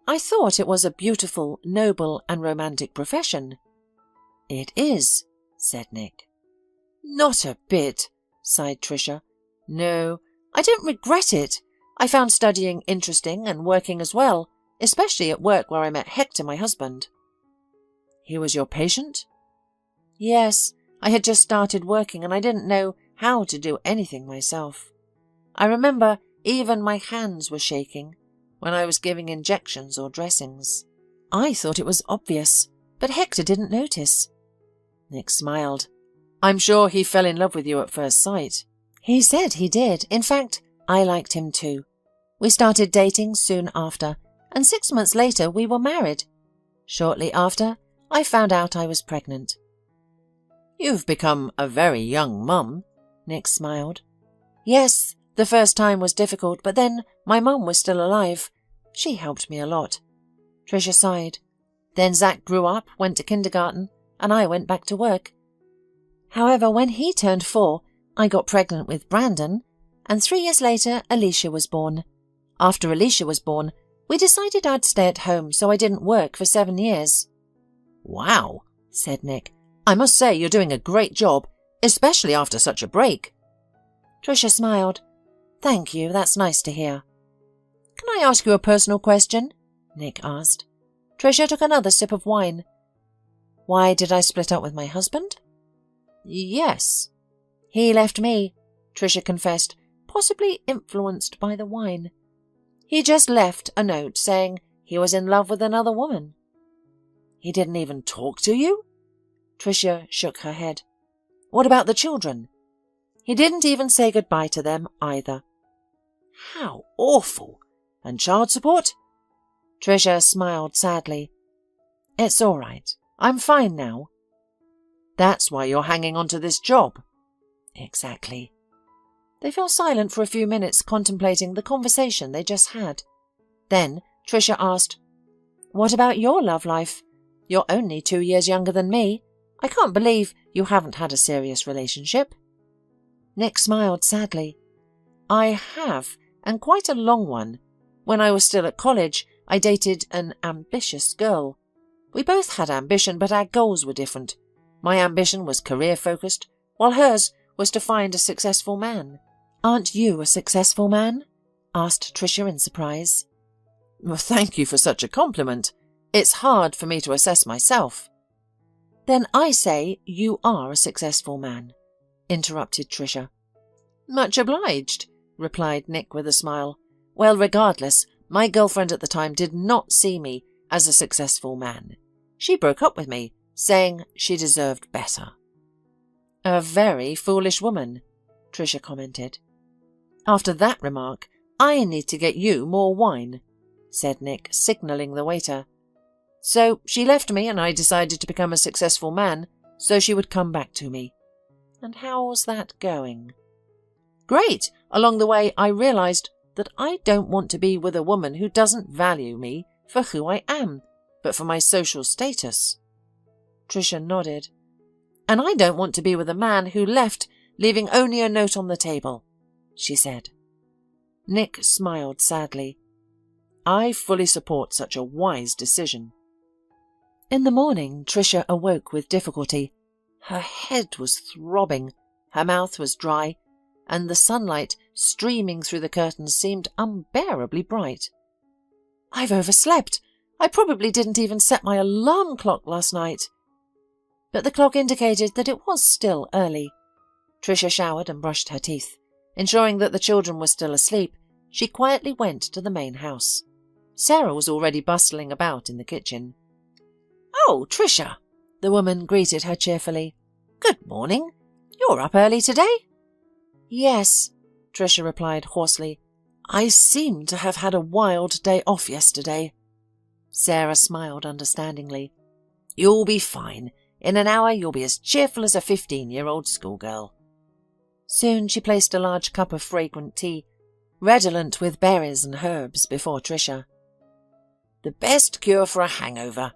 I thought it was a beautiful, noble, and romantic profession. It is, said Nick. Not a bit, sighed Tricia. No, I don't regret it. I found studying interesting and working as well, especially at work where I met Hector, my husband. He was your patient? Yes, I had just started working and I didn't know how to do anything myself. I remember even my hands were shaking when I was giving injections or dressings. I thought it was obvious, but Hector didn't notice. Nick smiled. I'm sure he fell in love with you at first sight. He said he did. In fact, I liked him too. We started dating soon after, and 6 months later we were married. Shortly after, I found out I was pregnant. You've become a very young mum, Nick smiled. Yes, the first time was difficult, but then my mum was still alive. She helped me a lot. Tricia sighed. Then Zach grew up, went to kindergarten, and I went back to work. However, when he turned 4, I got pregnant with Brandon, and 3 years later, Alicia was born. After Alicia was born, we decided I'd stay at home, so I didn't work for 7 years. Wow, said Nick. I must say you're doing a great job, especially after such a break. Tricia smiled. Thank you, that's nice to hear. Can I ask you a personal question? Nick asked. Tricia took another sip of wine. Why did I split up with my husband? Yes. He left me, Tricia confessed, possibly influenced by the wine. He just left a note saying he was in love with another woman. He didn't even talk to you? Tricia shook her head. What about the children? He didn't even say goodbye to them either. How awful! And child support? Tricia smiled sadly. It's all right. I'm fine now. That's why you're hanging on to this job. Exactly. They fell silent for a few minutes, contemplating the conversation they just had. Then Tricia asked, What about your love life? You're only 2 years younger than me. I can't believe you haven't had a serious relationship. Nick smiled sadly. I have, and quite a long one. When I was still at college, I dated an ambitious girl. We both had ambition, but our goals were different. My ambition was career-focused, while hers was to find a successful man. Aren't you a successful man? Asked Tricia in surprise. Well, thank you for such a compliment. It's hard for me to assess myself. Then I say you are a successful man, interrupted Tricia. Much obliged, replied Nick with a smile. Well, regardless, my girlfriend at the time did not see me as a successful man. She broke up with me, saying she deserved better. A very foolish woman, Tricia commented. After that remark, I need to get you more wine, said Nick, signalling the waiter. So she left me and I decided to become a successful man so she would come back to me. And how's that going? Great! Along the way I realized that I don't want to be with a woman who doesn't value me for who I am, but for my social status. Tricia nodded. And I don't want to be with a man who left, leaving only a note on the table, she said. Nick smiled sadly. I fully support such a wise decision. In the morning, Tricia awoke with difficulty. Her head was throbbing, her mouth was dry, and the sunlight streaming through the curtains seemed unbearably bright. I've overslept. I probably didn't even set my alarm clock last night. But the clock indicated that it was still early. Tricia showered and brushed her teeth. Ensuring that the children were still asleep, she quietly went to the main house. Sarah was already bustling about in the kitchen. "Oh, Tricia," the woman greeted her cheerfully. "Good morning. You're up early today?" "Yes," Tricia replied hoarsely. "I seem to have had a wild day off yesterday." Sarah smiled understandingly. "You'll be fine. In an hour you'll be as cheerful as a 15-year-old schoolgirl." Soon she placed a large cup of fragrant tea, redolent with berries and herbs, before Tricia. "The best cure for a hangover,"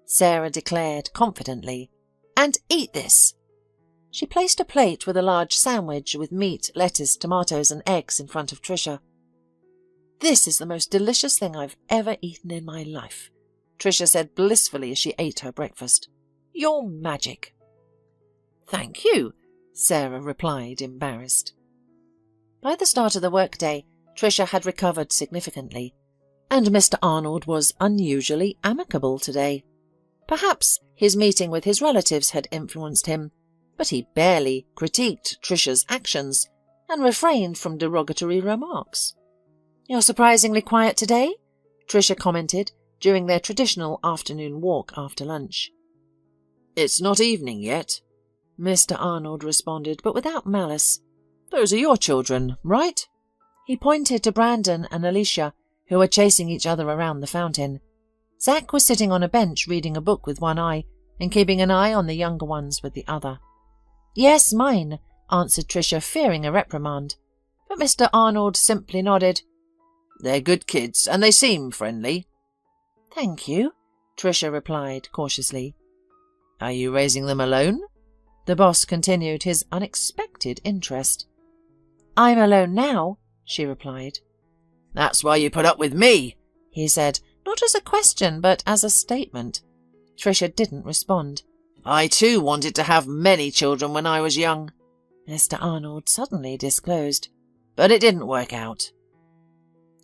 Sarah declared confidently. "And eat this." She placed a plate with a large sandwich with meat, lettuce, tomatoes and eggs in front of Tricia. "This is the most delicious thing I've ever eaten in my life," Tricia said blissfully as she ate her breakfast. "You're magic." "Thank you," Sarah replied, embarrassed. By the start of the workday, Tricia had recovered significantly, and Mr. Arnold was unusually amicable today. Perhaps his meeting with his relatives had influenced him, but he barely critiqued Tricia's actions and refrained from derogatory remarks. "You're surprisingly quiet today," Tricia commented during their traditional afternoon walk after lunch. "It's not evening yet," Mr. Arnold responded, but without malice. "Those are your children, right?" He pointed to Brandon and Alicia, who were chasing each other around the fountain. Zach was sitting on a bench reading a book with one eye and keeping an eye on the younger ones with the other. "Yes, mine," answered Tricia, fearing a reprimand. But Mr. Arnold simply nodded. "They're good kids, and they seem friendly." "Thank you," Tricia replied cautiously. "Are you raising them alone?" The boss continued his unexpected interest. "I'm alone now," she replied. "That's why you put up with me," he said, not as a question but as a statement. Tricia didn't respond. "I too wanted to have many children when I was young," Mr. Arnold suddenly disclosed, "but it didn't work out."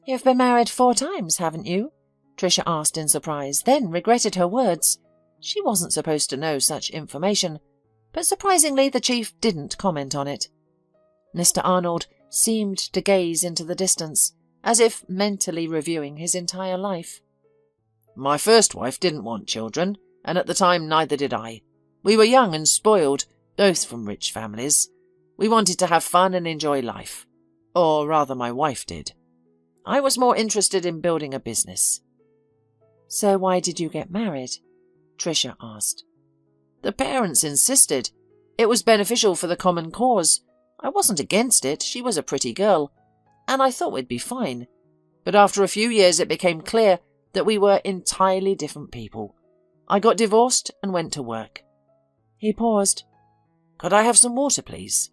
"You've been married 4 times, haven't you?" Tricia asked in surprise, then regretted her words. She wasn't supposed to know such information, but surprisingly the chief didn't comment on it. Mr. Arnold seemed to gaze into the distance, as if mentally reviewing his entire life. "My first wife didn't want children, and at the time neither did I. We were young and spoiled, both from rich families. We wanted to have fun and enjoy life. Or rather, my wife did. I was more interested in building a business." "So why did you get married?" Tricia asked. "The parents insisted. It was beneficial for the common cause. I wasn't against it. She was a pretty girl, and I thought we'd be fine. But after a few years it became clear that we were entirely different people. I got divorced and went to work." He paused. "Could I have some water, please?"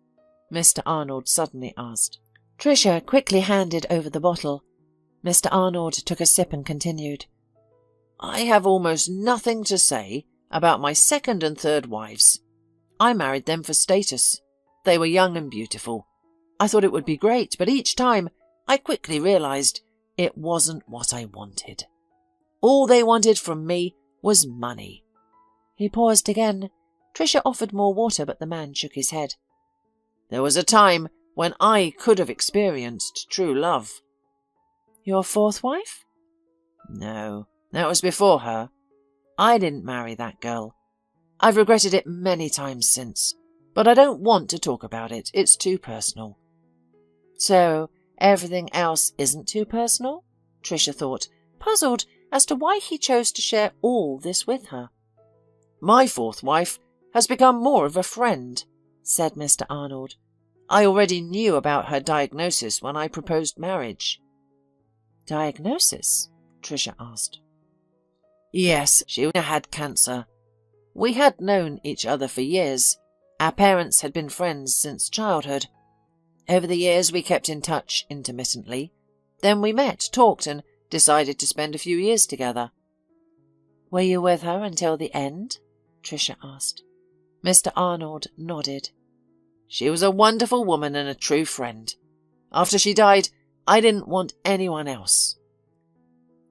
Mr. Arnold suddenly asked. Tricia quickly handed over the bottle. Mr. Arnold took a sip and continued. "I have almost nothing to say about my second and third wives. I married them for status. They were young and beautiful. I thought it would be great, but each time I quickly realized it wasn't what I wanted. All they wanted from me was money." He paused again. Tricia offered more water, but the man shook his head. "There was a time when I could have experienced true love." "Your 4th wife?" "No, that was before her. I didn't marry that girl. I've regretted it many times since, but I don't want to talk about it. It's too personal." "So everything else isn't too personal?" Tricia thought, puzzled as to why he chose to share all this with her. "My 4th wife has become more of a friend," said Mr. Arnold. "I already knew about her diagnosis when I proposed marriage." "Diagnosis?" Tricia asked. "Yes, she had cancer. We had known each other for years. Our parents had been friends since childhood. Over the years we kept in touch intermittently. Then we met, talked, and decided to spend a few years together. Were you with her until the end? Tricia asked. Mr. Arnold nodded. She was a wonderful woman and a true friend. After she died, I didn't want anyone else.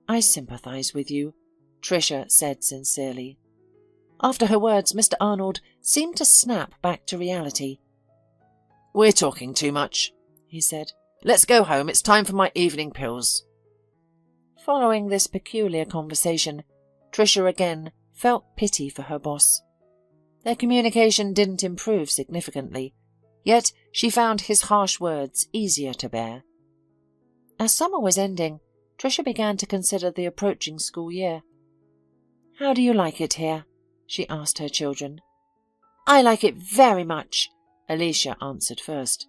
I sympathise with you, Tricia said sincerely. After her words, Mr. Arnold seemed to snap back to reality. We're talking too much, he said. Let's go home. It's time for my evening pills. Following this peculiar conversation, Tricia again felt pity for her boss. Their communication didn't improve significantly, yet she found his harsh words easier to bear. As summer was ending, Tricia began to consider the approaching school year. How do you like it here? She asked her children. I like it very much, Alicia answered first.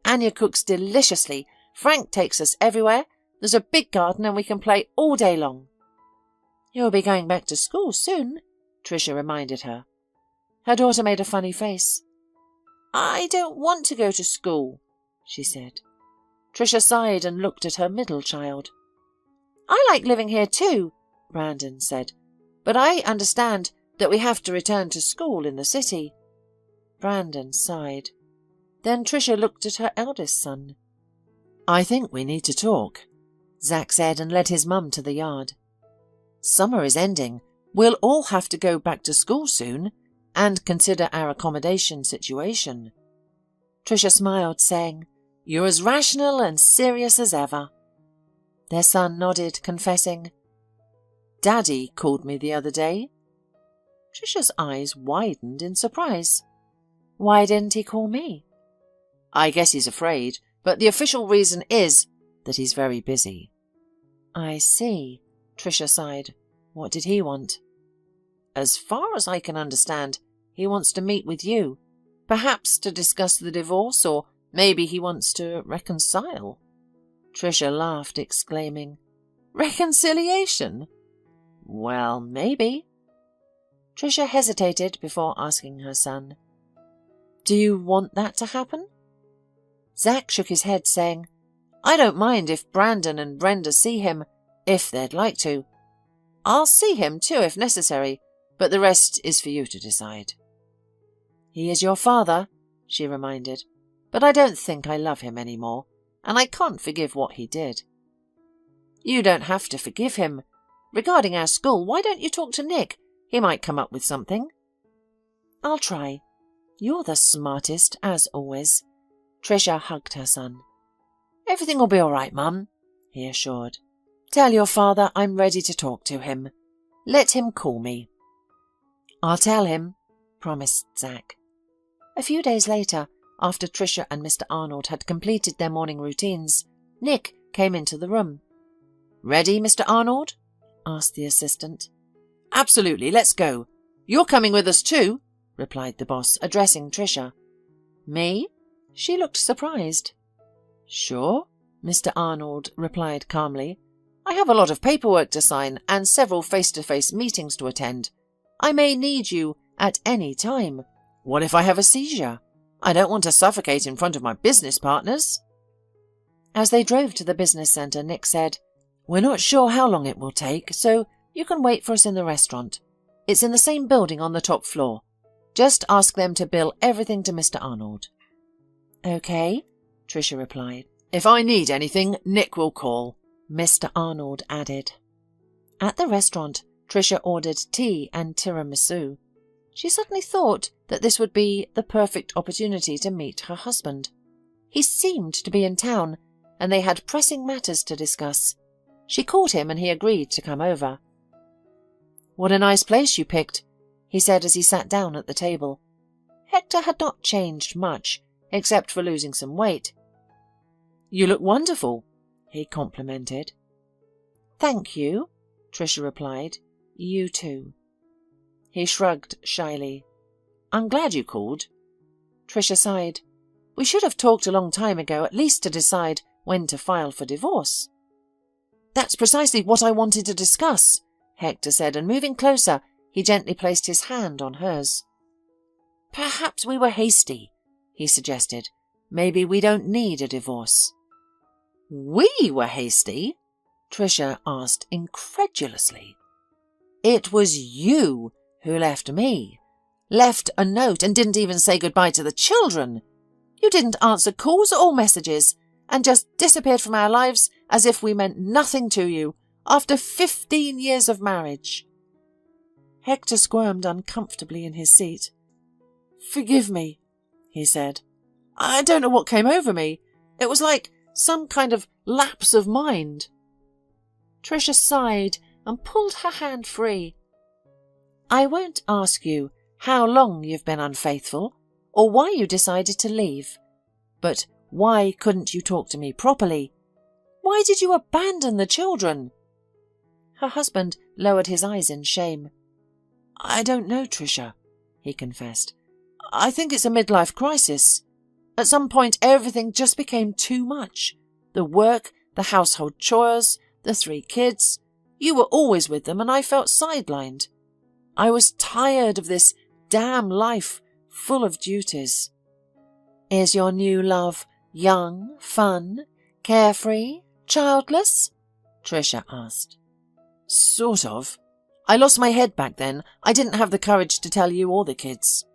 Anya cooks deliciously. Frank takes us everywhere. There's a big garden and we can play all day long. You'll be going back to school soon, Tricia reminded her. Her daughter made a funny face. I don't want to go to school, she said. Tricia sighed and looked at her middle child. I like living here too, Brandon said, but I understand that we have to return to school in the city. Brandon sighed. Then Tricia looked at her eldest son. I think we need to talk, Zack said and led his mum to the yard. Summer is ending. We'll all have to go back to school soon and consider our accommodation situation. Tricia smiled, saying, You're as rational and serious as ever. Their son nodded, confessing, Daddy called me the other day. Tricia's eyes widened in surprise. Why didn't he call me? I guess he's afraid, but the official reason is that he's very busy. I see, Tricia sighed. What did he want? As far as I can understand, he wants to meet with you, perhaps to discuss the divorce, or maybe he wants to reconcile. Tricia laughed, exclaiming, Reconciliation? Well, maybe. Tricia hesitated before asking her son, Do you want that to happen? Zack shook his head, saying, I don't mind if Brandon and Brenda see him, if they'd like to. I'll see him too if necessary, but the rest is for you to decide. He is your father, she reminded, but I don't think I love him any more, and I can't forgive what he did. You don't have to forgive him. Regarding our school, why don't you talk to Nick? He might come up with something. I'll try. You're the smartest, as always. Tricia hugged her son. Everything will be all right, Mum, he assured. Tell your father I'm ready to talk to him. Let him call me. I'll tell him, promised Zack. A few days later, after Tricia and Mr. Arnold had completed their morning routines, Nick came into the room. Ready, Mr. Arnold? asked the assistant. Absolutely, let's go. You're coming with us too, replied the boss, addressing Tricia. Me? She looked surprised. Sure, Mr. Arnold replied calmly. I have a lot of paperwork to sign and several face-to-face meetings to attend. I may need you at any time. What if I have a seizure? I don't want to suffocate in front of my business partners. As they drove to the business centre, Nick said, We're not sure how long it will take, so you can wait for us in the restaurant. It's in the same building on the top floor. Just ask them to bill everything to Mr. Arnold. Okay, Tricia replied. If I need anything, Nick will call, Mr. Arnold added. At the restaurant, Tricia ordered tea and tiramisu. She suddenly thought that this would be the perfect opportunity to meet her husband. He seemed to be in town, and they had pressing matters to discuss. She called him and he agreed to come over. What a nice place you picked, he said as he sat down at the table. Hector had not changed much, except for losing some weight. You look wonderful, he complimented. Thank you, Tricia replied. You too. He shrugged shyly. I'm glad you called. Tricia sighed. We should have talked a long time ago, at least to decide when to file for divorce. That's precisely what I wanted to discuss, Hector said, and moving closer, He gently placed his hand on hers. "Perhaps we were hasty," he suggested. "Maybe we don't need a divorce." "We were hasty?" Tricia asked incredulously. "It was you who left me. Left a note and didn't even say goodbye to the children. You didn't answer calls or messages and just disappeared from our lives as if we meant nothing to you after 15 years of marriage." Hector squirmed uncomfortably in his seat. "Forgive me," he said. "I don't know what came over me. It was like some kind of lapse of mind." Tricia sighed and pulled her hand free. "I won't ask you how long you've been unfaithful or why you decided to leave. But why couldn't you talk to me properly? Why did you abandon the children?" Her husband lowered his eyes in shame. "I don't know, Tricia," he confessed. "I think it's a midlife crisis. At some point everything just became too much. The work, the household chores, the 3 kids. You were always with them and I felt sidelined. I was tired of this damn life full of duties." "Is your new love young, fun, carefree, childless?" Tricia asked. "Sort of. I lost my head back then. I didn't have the courage to tell you or the kids."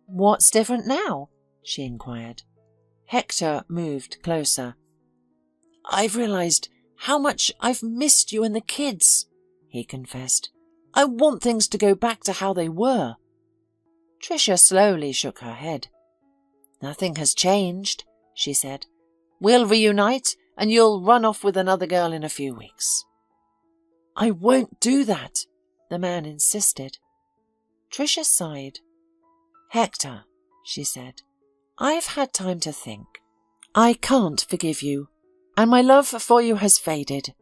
"What's different now?" she inquired. Hector moved closer. "I've realized how much I've missed you and the kids," he confessed. "I want things to go back to how they were." Tricia slowly shook her head. "Nothing has changed," she said. "We'll reunite and you'll run off with another girl in a few weeks." "I won't do that," the man insisted. Tricia sighed. "Hector," she said, "I've had time to think. I can't forgive you, and my love for you has faded.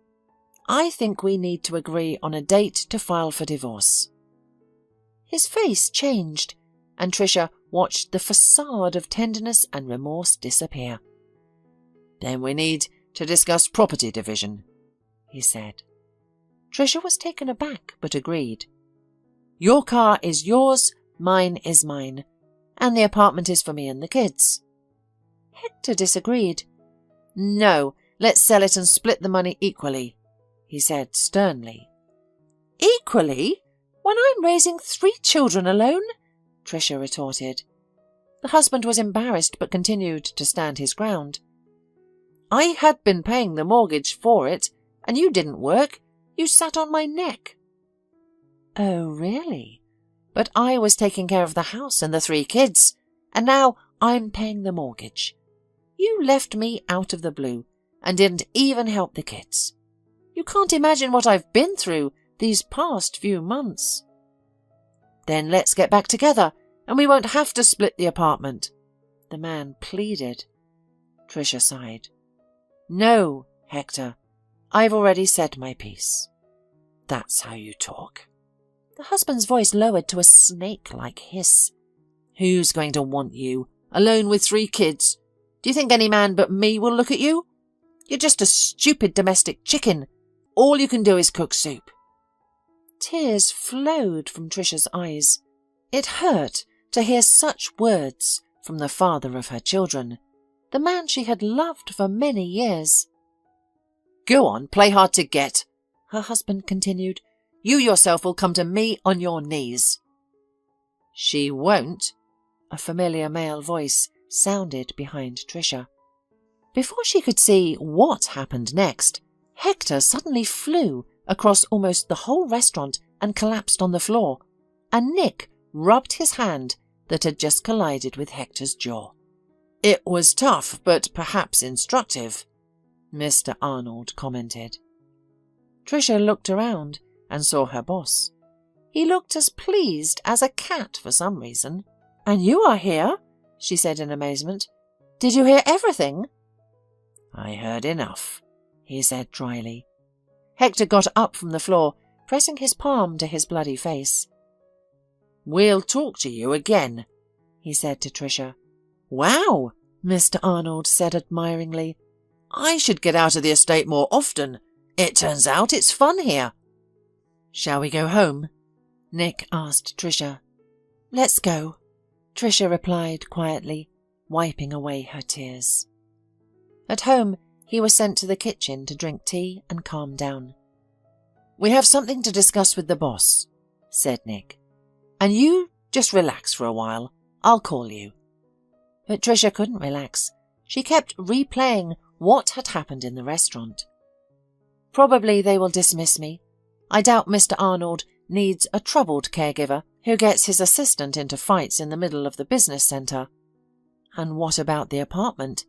I think we need to agree on a date to file for divorce." His face changed, and Tricia watched the facade of tenderness and remorse disappear. "Then we need to discuss property division," he said. Tricia was taken aback, but agreed. "Your car is yours, mine is mine, and the apartment is for me and the kids." Hector disagreed. "No, let's sell it and split the money equally," he said sternly. "Equally? When I'm raising 3 children alone?" Tricia retorted. The husband was embarrassed but continued to stand his ground. "I had been paying the mortgage for it, and you didn't work. You sat on my neck." "Oh, really? But I was taking care of the house and the 3 kids, and now I'm paying the mortgage. You left me out of the blue and didn't even help the kids. You can't imagine what I've been through these past few months." "Then let's get back together, and we won't have to split the apartment," the man pleaded. Tricia sighed. "No, Hector, I've already said my piece." "That's how you talk." The husband's voice lowered to a snake-like hiss. "Who's going to want you, alone with 3 kids? Do you think any man but me will look at you? You're just a stupid domestic chicken. All you can do is cook soup." Tears flowed from Tricia's eyes. It hurt to hear such words from the father of her children, the man she had loved for many years. "Go on, play hard to get," her husband continued. "You yourself will come to me on your knees." "She won't," a familiar male voice sounded behind Tricia. Before she could see what happened next, Hector suddenly flew across almost the whole restaurant and collapsed on the floor, and Nick rubbed his hand that had just collided with Hector's jaw. "It was tough, but perhaps instructive," Mr. Arnold commented. Tricia looked around and saw her boss. He looked as pleased as a cat for some reason. "And you are here?" she said in amazement. "Did you hear everything?" "I heard enough," he said dryly. Hector got up from the floor, pressing his palm to his bloody face. "We'll talk to you again," he said to Tricia. "Wow," Mr. Arnold said admiringly. "I should get out of the estate more often. It turns out it's fun here." "Shall we go home?" Nick asked Tricia. "Let's go," Tricia replied quietly, wiping away her tears. At home, he was sent to the kitchen to drink tea and calm down. "We have something to discuss with the boss," said Nick. "And you just relax for a while. I'll call you." But Tricia couldn't relax. She kept replaying what had happened in the restaurant. "Probably they will dismiss me. I doubt Mr. Arnold needs a troubled caregiver who gets his assistant into fights in the middle of the business centre. And what about the apartment?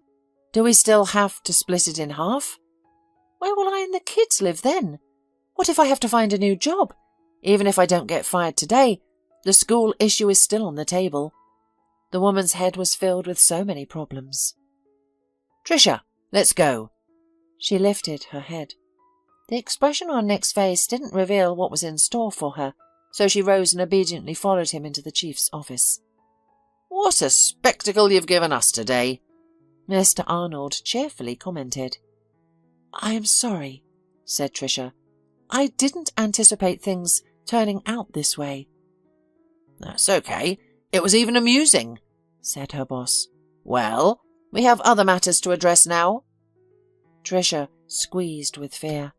Do we still have to split it in half? Where will I and the kids live then? What if I have to find a new job? Even if I don't get fired today, the school issue is still on the table." The woman's head was filled with so many problems. "Tricia, let's go." She lifted her head. The expression on Nick's face didn't reveal what was in store for her, so she rose and obediently followed him into the chief's office. "What a spectacle you've given us today," Mr. Arnold cheerfully commented. "I am sorry," said Tricia. "I didn't anticipate things turning out this way." "That's okay. It was even amusing," said her boss. "Well, we have other matters to address now." Tricia squeezed with fear.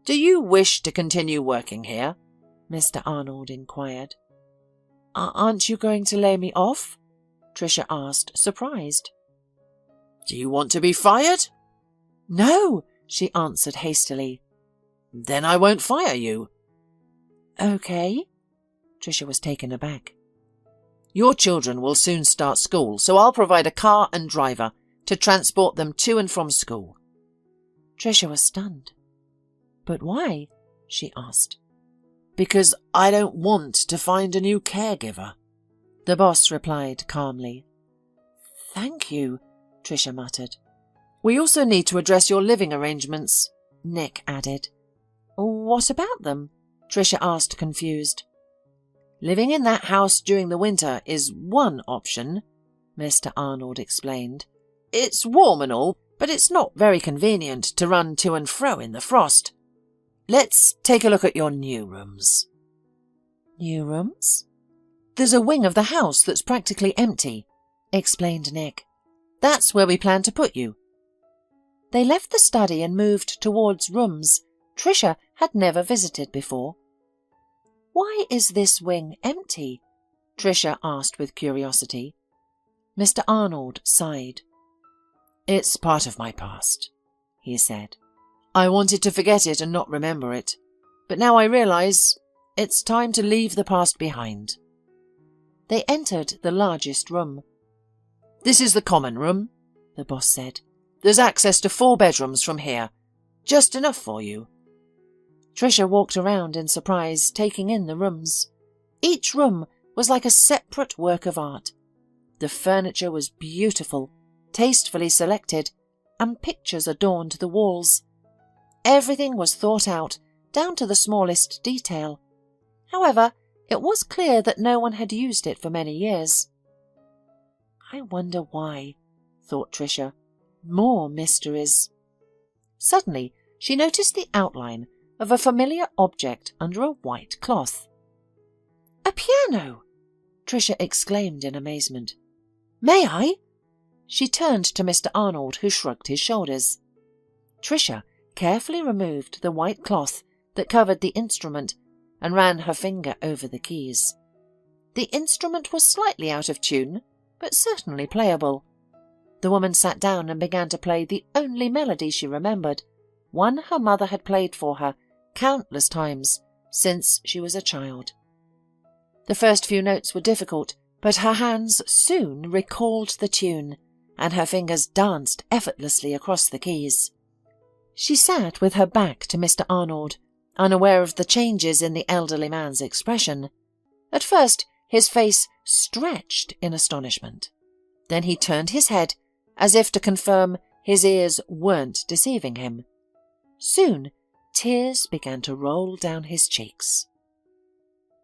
"Do you wish to continue working here?" Mr. Arnold inquired. "Aren't you going to lay me off?" Tricia asked, surprised. "Do you want to be fired?" "No," she answered hastily. "Then I won't fire you." "Okay." Tricia was taken aback. "Your children will soon start school, so I'll provide a car and driver to transport them to and from school." Tricia was stunned. "But why?" she asked. "Because I don't want to find a new caregiver," the boss replied calmly. "Thank you," Tricia muttered. "We also need to address your living arrangements," Nick added. "What about them?" Tricia asked, confused. "Living in that house during the winter is one option," Mr. Arnold explained. "It's warm and all, but it's not very convenient to run to and fro in the frost. Let's take a look at your new rooms." "New rooms?" "There's a wing of the house that's practically empty," explained Nick. "That's where we plan to put you." They left the study and moved towards rooms Tricia had never visited before. "Why is this wing empty?" Tricia asked with curiosity. Mr. Arnold sighed. "It's part of my past," he said. "I wanted to forget it and not remember it, but now I realize it's time to leave the past behind." They entered the largest room. "This is the common room," the boss said. "There's access to 4 bedrooms from here. Just enough for you." Tricia walked around in surprise, taking in the rooms. Each room was like a separate work of art. The furniture was beautiful, tastefully selected, and pictures adorned the walls. Everything was thought out, down to the smallest detail. However, it was clear that no one had used it for many years. "I wonder why," thought Tricia. More mysteries. Suddenly, she noticed the outline of a familiar object under a white cloth. "A piano!" Tricia exclaimed in amazement. "May I?" She turned to Mr. Arnold, who shrugged his shoulders. Tricia carefully removed the white cloth that covered the instrument and ran her finger over the keys. The instrument was slightly out of tune, but certainly playable. The woman sat down and began to play the only melody she remembered, one her mother had played for her countless times since she was a child. The first few notes were difficult, but her hands soon recalled the tune, and her fingers danced effortlessly across the keys. She sat with her back to Mr. Arnold, unaware of the changes in the elderly man's expression. At first, his face stretched in astonishment. Then he turned his head, as if to confirm his ears weren't deceiving him. Soon, tears began to roll down his cheeks.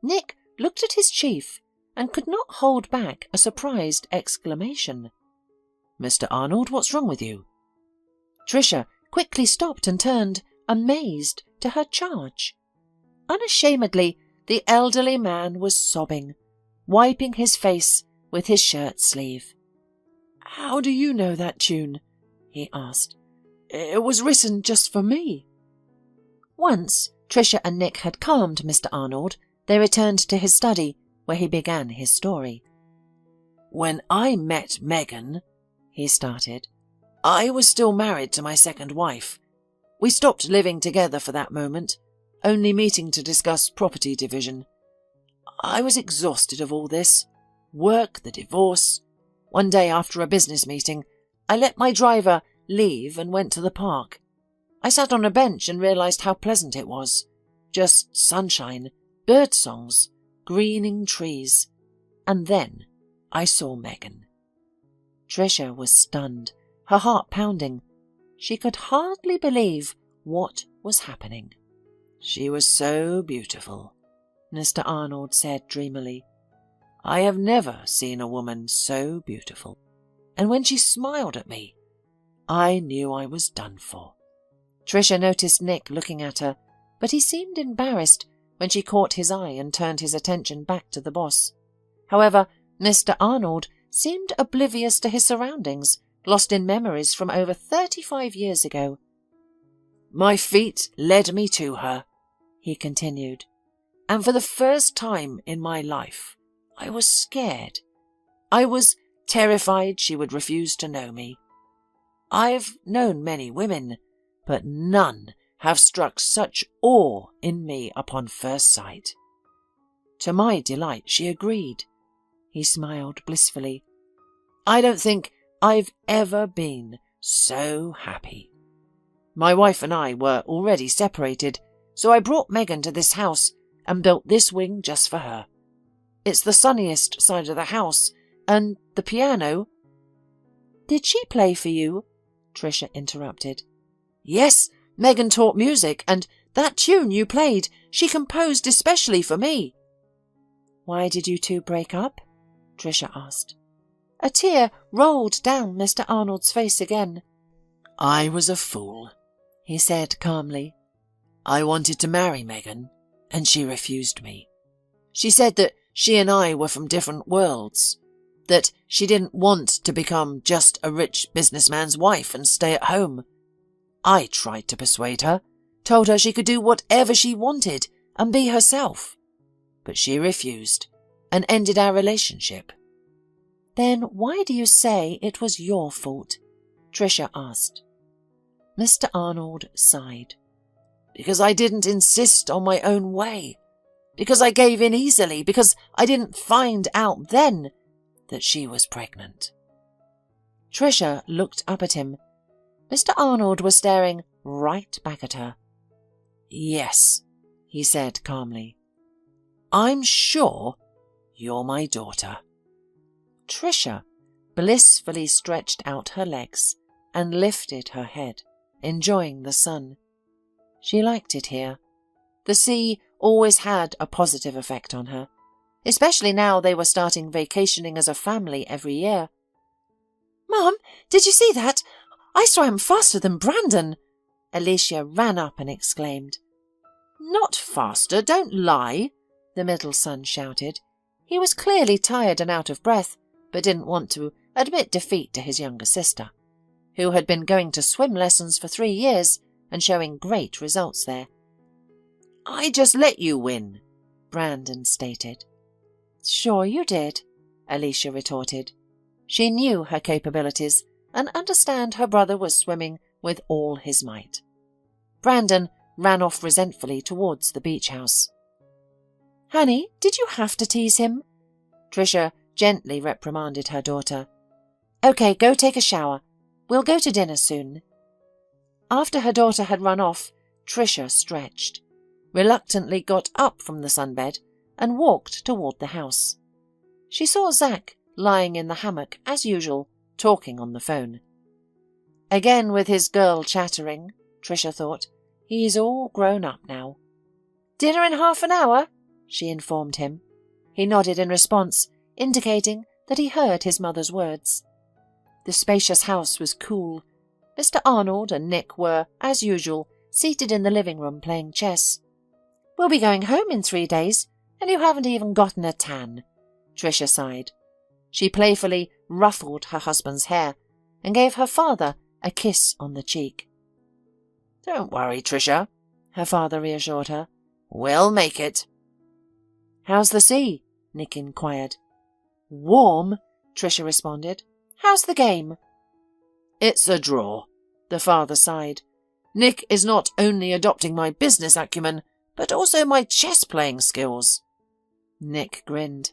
Nick looked at his chief and could not hold back a surprised exclamation. "Mr. Arnold, what's wrong with you?" Tricia quickly stopped and turned, amazed, to her charge. Unashamedly, the elderly man was sobbing, wiping his face with his shirt sleeve. "How do you know that tune?" he asked. "It was written just for me." Once Tricia and Nick had calmed Mr. Arnold, they returned to his study, where he began his story. "When I met Megan," he started, "I was still married to my second wife. We stopped living together for that moment, only meeting to discuss property division. I was exhausted of all this. Work, the divorce. One day after a business meeting, I let my driver leave and went to the park. I sat on a bench and realized how pleasant it was. Just sunshine, bird songs, greening trees. And then I saw Megan." Tricia was stunned, her heart pounding. She could hardly believe what was happening. "She was so beautiful," Mr. Arnold said dreamily. "I have never seen a woman so beautiful. And when she smiled at me, I knew I was done for." Tricia noticed Nick looking at her, but he seemed embarrassed when she caught his eye and turned his attention back to the boss. However, Mr. Arnold seemed oblivious to his surroundings, lost in memories from over 35 years ago. "My feet led me to her," he continued, "and for the first time in my life, I was scared. I was terrified she would refuse to know me. I've known many women, but none have struck such awe in me upon first sight." To my delight, she agreed. He smiled blissfully. "I don't think I've ever been so happy. My wife and I were already separated, so I brought Megan to this house and built this wing just for her. It's the sunniest side of the house, and the piano—" "Did she play for you?" Tricia interrupted. "Yes, Megan taught music, and that tune you played, she composed especially for me." "Why did you two break up?" Tricia asked. A tear rolled down Mr. Arnold's face again. "I was a fool," he said calmly. "I wanted to marry Megan, and she refused me. She said that she and I were from different worlds, that she didn't want to become just a rich businessman's wife and stay at home. I tried to persuade her, told her she could do whatever she wanted and be herself. But she refused and ended our relationship." "Then why do you say it was your fault?" Tricia asked. Mr. Arnold sighed. "Because I didn't insist on my own way. Because I gave in easily. Because I didn't find out then that she was pregnant." Tricia looked up at him. Mr. Arnold was staring right back at her. "Yes," he said calmly. "I'm sure you're my daughter." Tricia blissfully stretched out her legs and lifted her head, enjoying the sun. She liked it here. The sea always had a positive effect on her, especially now they were starting vacationing as a family every year. "Mum, did you see that? I swam faster than Brandon," Alicia ran up and exclaimed. "Not faster, don't lie," the middle son shouted. He was clearly tired and out of breath, but didn't want to admit defeat to his younger sister, who had been going to swim lessons for 3 years and showing great results there. "I just let you win," Brandon stated. "Sure you did," Alicia retorted. She knew her capabilities and understood her brother was swimming with all his might. Brandon ran off resentfully towards the beach house. "Honey, did you have to tease him?" Tricia gently reprimanded her daughter. "Okay, go take a shower. We'll go to dinner soon." After her daughter had run off, Tricia stretched, reluctantly got up from the sunbed and walked toward the house. She saw Zach lying in the hammock as usual, talking on the phone. Again with his girl chattering, Tricia thought. He's all grown up now. "Dinner in half an hour," she informed him. He nodded in response, indicating that he heard his mother's words. The spacious house was cool. Mr. Arnold and Nick were, as usual, seated in the living room playing chess. "We'll be going home in 3 days. And you haven't even gotten a tan, Tricia sighed. She playfully ruffled her husband's hair and gave her father a kiss on the cheek. Don't worry, Tricia, her father reassured her. We'll make it. How's the sea? Nick inquired. Warm, Tricia responded. How's the game? It's a draw, the father sighed. Nick is not only adopting my business acumen, but also my chess-playing skills. Nick grinned.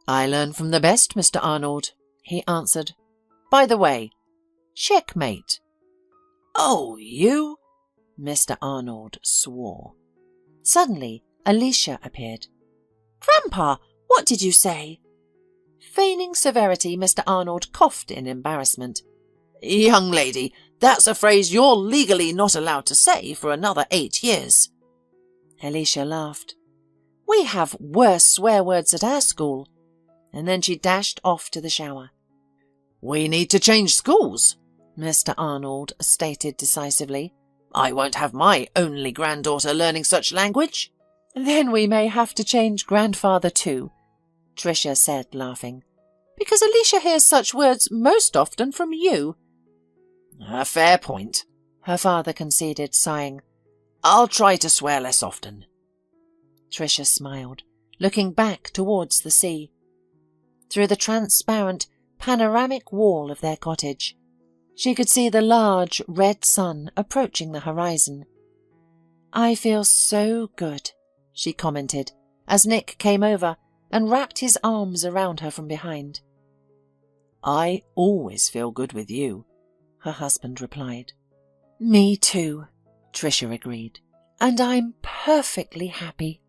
I learn from the best, Mr. Arnold, he answered. By the way, checkmate. Oh, you? Mr. Arnold swore. Suddenly, Alicia appeared. Grandpa, what did you say? Feigning severity, Mr. Arnold coughed in embarrassment. Young lady, that's a phrase you're legally not allowed to say for another 8 years. Alicia laughed. We have worse swear words at our school. And then she dashed off to the shower. We need to change schools, Mr. Arnold stated decisively. I won't have my only granddaughter learning such language. Then we may have to change grandfather too, Tricia said, laughing, because Alicia hears such words most often from you. A fair point, her father conceded, sighing. I'll try to swear less often. Tricia smiled, looking back towards the sea. Through the transparent, panoramic wall of their cottage, she could see the large red sun approaching the horizon. I feel so good, she commented, as Nick came over and wrapped his arms around her from behind. I always feel good with you, her husband replied. Me too, Tricia agreed, and I'm perfectly happy.